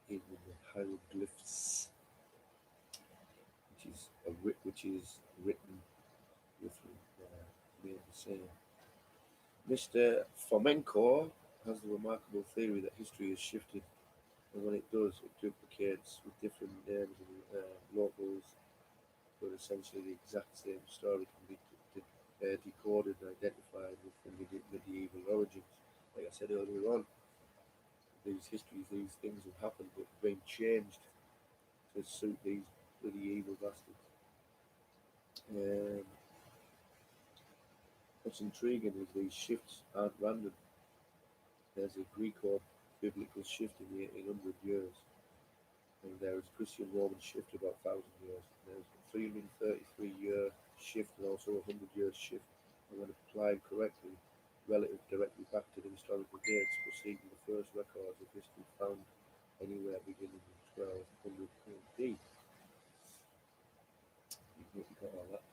even the hieroglyphs, which is written with made the same. Mr. Fomenko has the remarkable theory that history is shifted, and when it does, it duplicates with different names and locals, but essentially the exact same story can be decoded and identified with the medieval origins. Like I said earlier on, these histories, these things have happened, but have been changed to suit these bloody evil bastards. Um, what's intriguing is these shifts aren't random. There's a Greek or biblical shift in the 1800 years, and there is Christian Roman shift about 1,000 years. There's a 333-year shift and also a 100-year shift. And when applied correctly, relative directly back to the historical dates preceding the first records of history found anywhere beginning in 1200 AD. You got all that.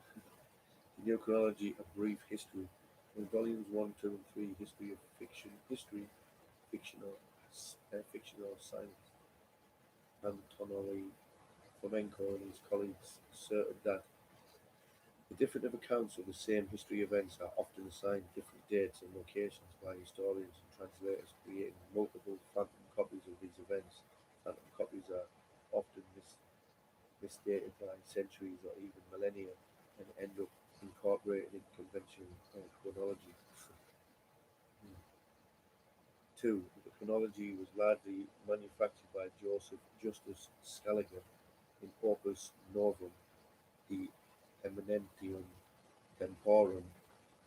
The New Chronology, A Brief History. In volumes 1, 2, and 3, History of Fiction, Fiction or Science. Antonelli Flamenco and his colleagues asserted that the different accounts of the same history events are often assigned different dates and locations by historians and translators, creating multiple phantom copies of these events. Phantom copies are often misdated by centuries or even millennia and end up incorporated in conventional chronology. 2. The chronology was largely manufactured by Joseph Justus Scaliger in Opus Novum, De Eminentium Temporum,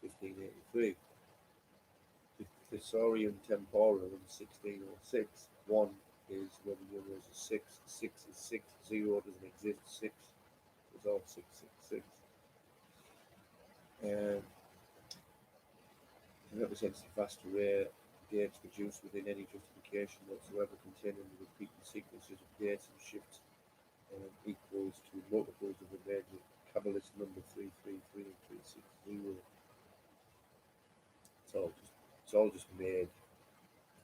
1583. The Thesaurian Temporum in 1606. 1 is Roman numerals are 6, 6 is 6, 0 doesn't exist, 6 is all 666. And it represents the vast array of dates produced within any justification whatsoever containing the repeating sequences of dates and shifts equals to multiples of a major Kabbalist number 333 and 360. It's all just made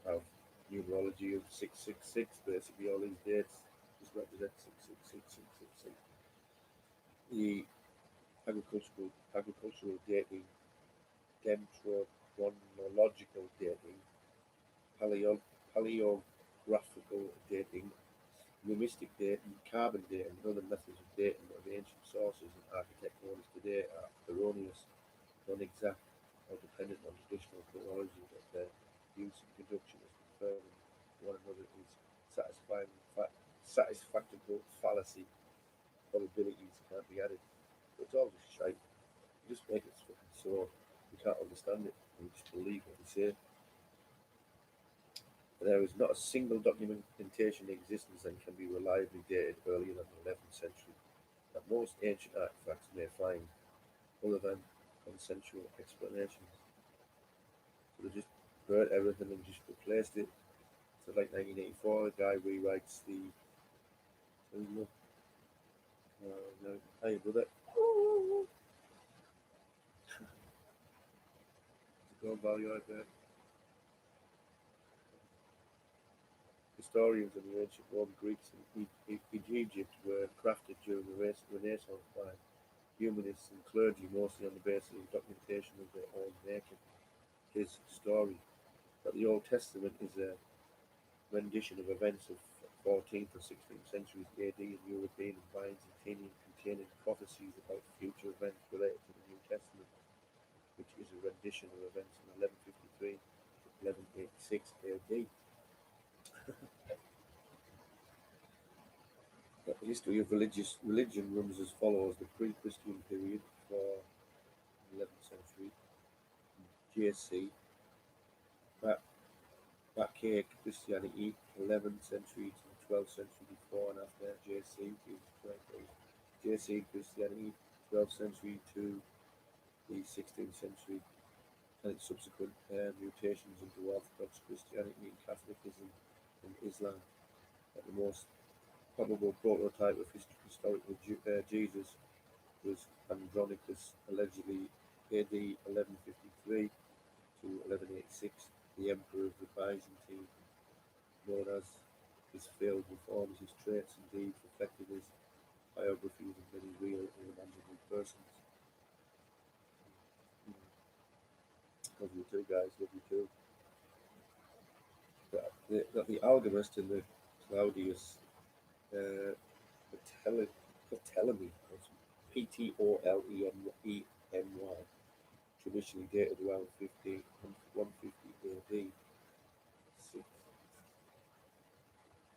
of numerology of 666. Basically, all these dates just represent 666, 666. The agricultural dating, dendrochronological dating, paleographical dating, numismatic dating, carbon dating, and other methods of dating of ancient sources and architect known as today are erroneous, non-exact, or dependent on traditional chronology that their use in conjunction as confirming one another is satisfactory fallacy. Probabilities can't be added. So it's all just shite. You just make it fucking so you can't understand it and you just believe what you say. There is not a single documentation in existence that can be reliably dated earlier than the 11th century that most ancient artifacts may find, other than consensual explanations. So they just burnt everything and just replaced it. So like 1984, a guy rewrites the. No, hey brother. Go value out there. Historians of the ancient Rome, Greeks, and Egypt were crafted during the Renaissance by humanists and clergy, mostly on the basis of documentation of their own making. His story that the Old Testament is a rendition of events of 14th or 16th centuries AD in European and Byzantine, containing prophecies about future events related to the New Testament, which is a rendition of events in 1153 to 1186 AD. The history of religion runs as follows: the pre-Christian period for 11th century, JC, Archaic Christianity, 11th century to the 12th century before and after JC, JC Christianity, 12th century to the 16th century, and its subsequent mutations into Orthodox Christianity, Catholicism, and Islam. At the most probable prototype of historical Jesus was Andronicus, allegedly AD 1153 to 1186, the emperor of the Byzantine, known as his failed reforms. His traits and deeds reflected his biographies of many real and imaginary persons. Love you too, guys. Love you too. The Alchemist and the Claudius Ptolemy, Ptolemy, traditionally dated around 150 AD,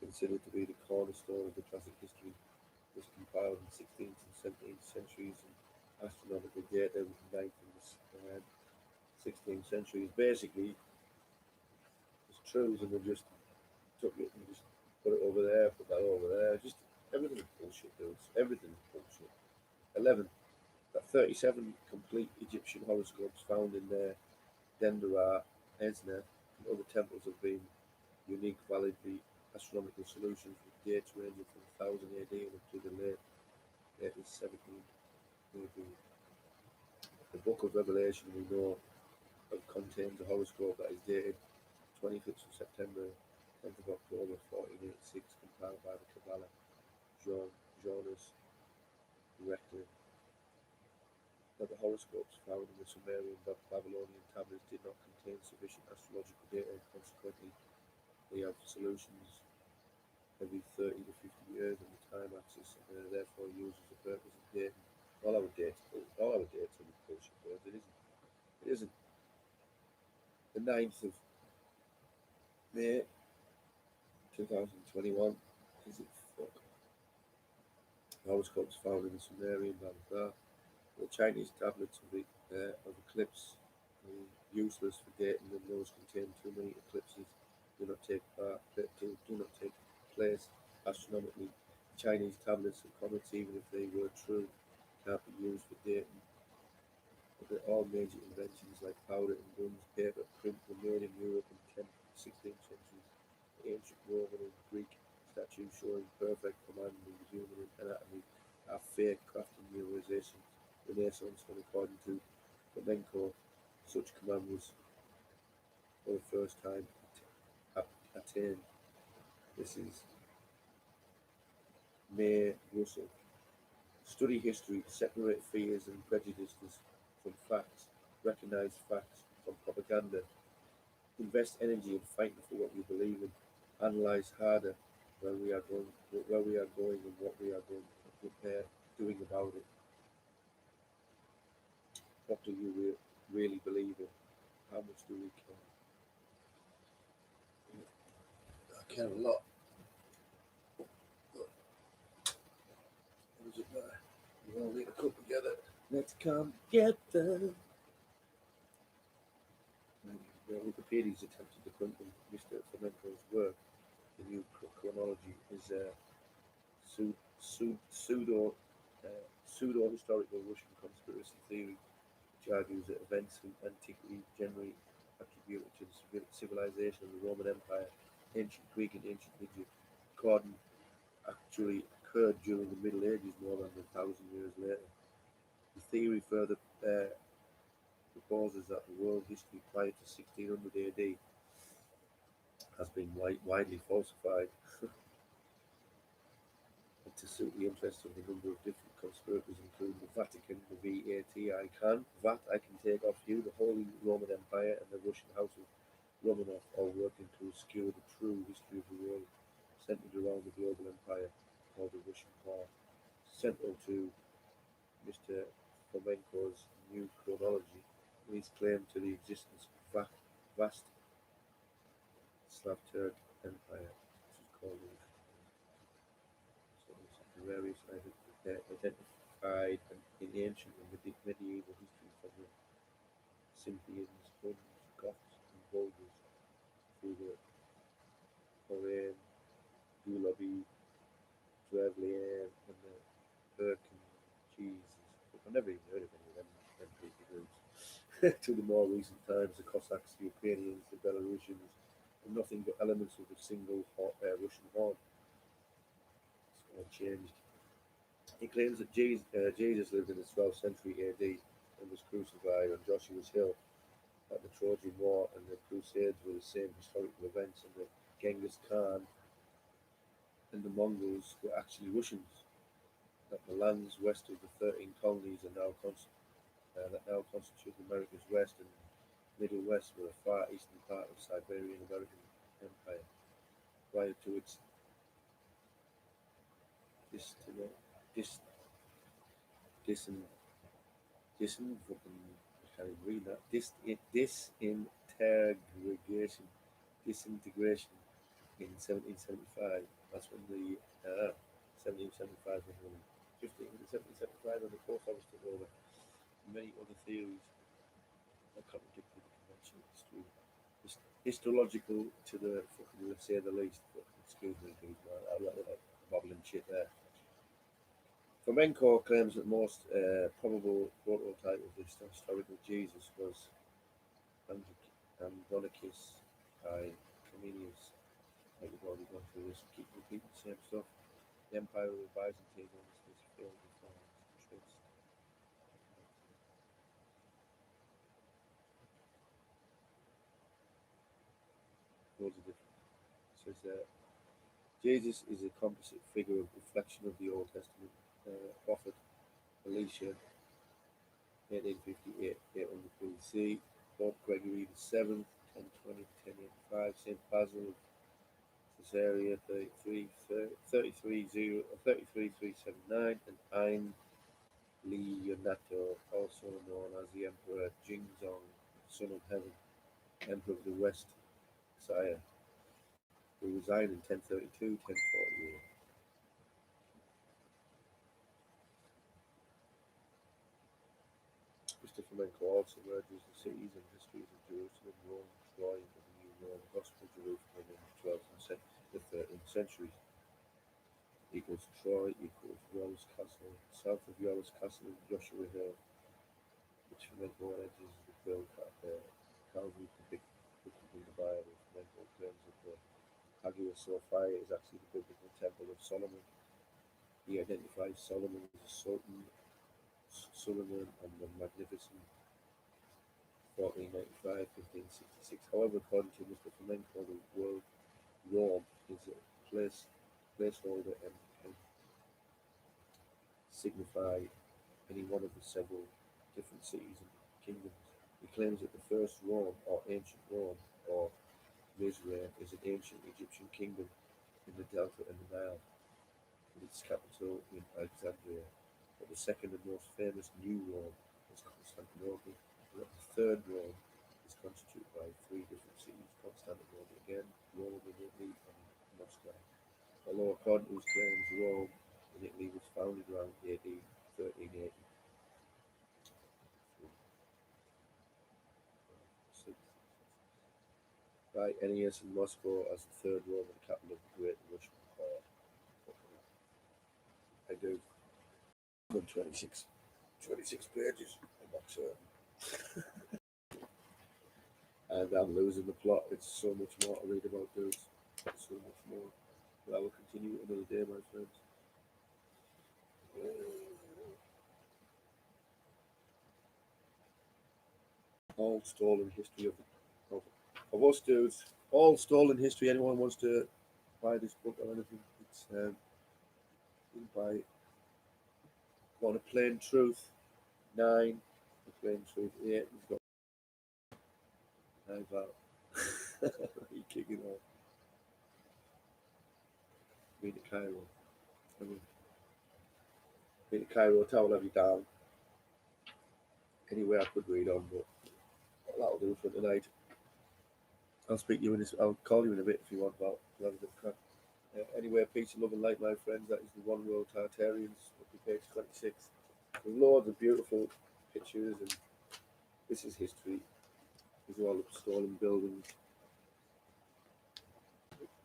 considered to be the cornerstone of the classic history, was compiled in 16th and 17th centuries and 16th century is basically it's truths, and they just took it and just put it over there, put that over there. Just everything's bullshit, dudes. Everything's bullshit. 11. That 37 complete Egyptian horoscopes found in their Dendera, Esna, and other temples have been unique, validly astronomical solutions with dates ranging from 1000 AD and up to the late 17th AD. The Book of Revelation we know of contains a horoscope that is dated 25th of September, 10th of October 1486, compiled by the Kabbalah Jonas Recklin. That the horoscopes found in the Sumerian Babylonian tablets did not contain sufficient astrological data, and consequently they have solutions every 30 to 50 years on the time axis, and are therefore used as a purpose of dating. All our dates are bullshit, but it isn't. It isn't. The 9th of May 2021 is it fuck. Horoscopes found in the Sumerian blah. The Chinese tablets of eclipse are useless for dating, and those contain too many eclipses do not take place astronomically. Chinese tablets of comets, even if they were true, can't be used for dating. All major inventions like powder and guns, paper, print were made in Europe in the 10th and 16th centuries. The ancient Roman and Greek statues showing perfect command of the human anatomy are fake crafting realizations. Renaissance, when according to Flamenco, such command was for the first time attained. This is May Russell. Study history, separate fears and prejudices from facts, recognize facts from propaganda, invest energy in fighting for what you believe in, analyze harder where we are going and what we are doing about it. What do you really believe in? How much do we care? I care a lot. What does it matter? We all need to come together. Let's come together. Wikipedia's attempted to print Mr. Flamenco's work. The new chronology is pseudo-historical Russian conspiracy theory, which argues that events in antiquity generally attributed to the civilization of the Roman Empire, ancient Greek and ancient Egypt, actually occurred during the Middle Ages more than 1,000 years later. The theory further proposes that the world history prior to 1600 AD has been widely falsified to suit the interests of a number of different conspirators, including the Vatican, the VAT I can take off you, the Holy Roman Empire, and the Russian House of Romanov, all working to obscure the true history of the world, centered around the global empire called the Russian War. Central to Mr. Flamenco's new chronology is his claim to the existence of vast Slav Turk Empire, which is called the various identified in ancient and medieval history from the Scythians, Huns, Goths, and Bulgars through the Korean, Gulabi, Drevlian, and the Perkin Jesus. I've never even heard of any of them people groups. To the more recent times, the Cossacks, the Ukrainians, the Belarusians, and nothing but elements of the single Russian horde. It's all changed. He claims that Jesus lived in the 12th century AD and was crucified on Joshua's Hill, that the Trojan War and the Crusades were the same historical events, and that Genghis Khan and the Mongols were actually Russians, that the lands west of the 13 colonies that now constitute America's West and Middle West were the far eastern part of Siberian American Empire, prior to its disintegration in 1775. That's when the 1775 when 1775 when the post office took over. Many other theories are contradicted histological to the fucking, let's say the least. But excuse me, dude, man. I'm like bobbling shit there. Flamenco claims that the most probable prototype of this historical Jesus was Andronicus I Comenius. Like we've already gone through this, keep repeating the same stuff. The Empire of the Byzantines was failed before traced. Loads of different. It says Jesus is a composite figure of reflection of the Old Testament prophet Elisha, 1858, 800 BC, Pope Gregory VII, 1020 1085, Saint Basil of Caesarea, 33379, and Ein Leonato, also known as the Emperor Jingzong, son of heaven, Emperor of the West, Sire, who resigned in 1032 1048. Christopher Menko also merges the cities and histories of Jerusalem, Rome, Troy, and the New Rome, Gospel Jerusalem in the 12th and the 13th centuries. Equals Troy equals Yorlis Castle. South of Yorlis Castle is Joshua Hill, which Menko alleges is the build Calvary depicted in the Bible. Menko claims that the Hagia Sophia is actually the biblical temple of Solomon. He identifies Solomon as a sultan, Solomon and the Magnificent, 1495 1566. However, according to Mr. Flamenco, the word Rome is a placeholder and can signify any one of the several different cities and kingdoms. He claims that the first Rome, or ancient Rome, or Mizraim, is an ancient Egyptian kingdom in the Delta and the Nile, with its capital in Alexandria. But the second and most famous New Rome is Constantinople. The third Rome is constituted by three different cities: Constantinople again, Rome in Italy, and Moscow. Although according to his claims, Rome in Italy was founded around AD 1380. By Ennius and Moscow as the third Roman capital of the Great Russian Empire. I do. 26 pages. I'm not certain. And I'm losing the plot. It's so much more to read about, dudes. So much more. But I will continue another day, my friends. All stolen history of us, dudes. All stolen history. Anyone wants to buy this book or anything, it's you can buy it. Go on Aplanetruth1-9, Aplanetruth1-8. We've got knives out. You kicking off. Been to Cairo. I mean, been to Cairo, towel have you down. Anyway, I could read on, but that'll do for tonight. I'll speak to you in this. I'll call you in a bit if you want. About have a bit of crack. Anyway, peace and love and light, my friends. That is the One World Tartarians, page 26. With loads of beautiful pictures, and this is history. These are all the stolen buildings.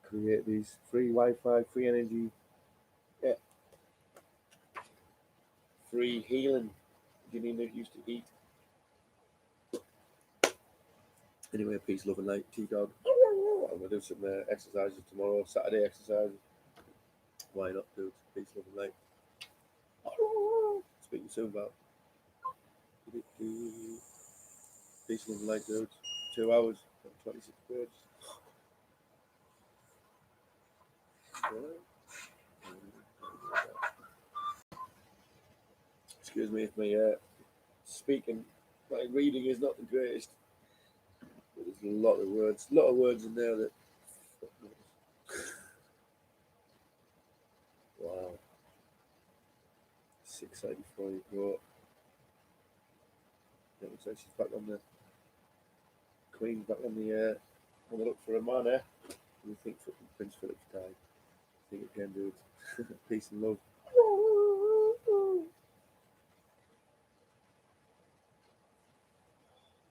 Create these free Wi-Fi, free energy, yeah, free healing. Janina used to eat. Anyway, peace, love and light. T-Dog. I'm gonna do some exercises tomorrow. Saturday exercises. Why not, dudes? Peace, love and light. Speak to you soon about. Peace, love and light, dudes. 2 hours, 26 pages. Excuse me if my speaking, my reading is not the greatest. But there's a lot of words in there that. Wow. 684 you go. Yeah, looks like she's back on the Queen's back on the look for a man, eh? You think Prince Philip's died. Think again, dude. Peace and love.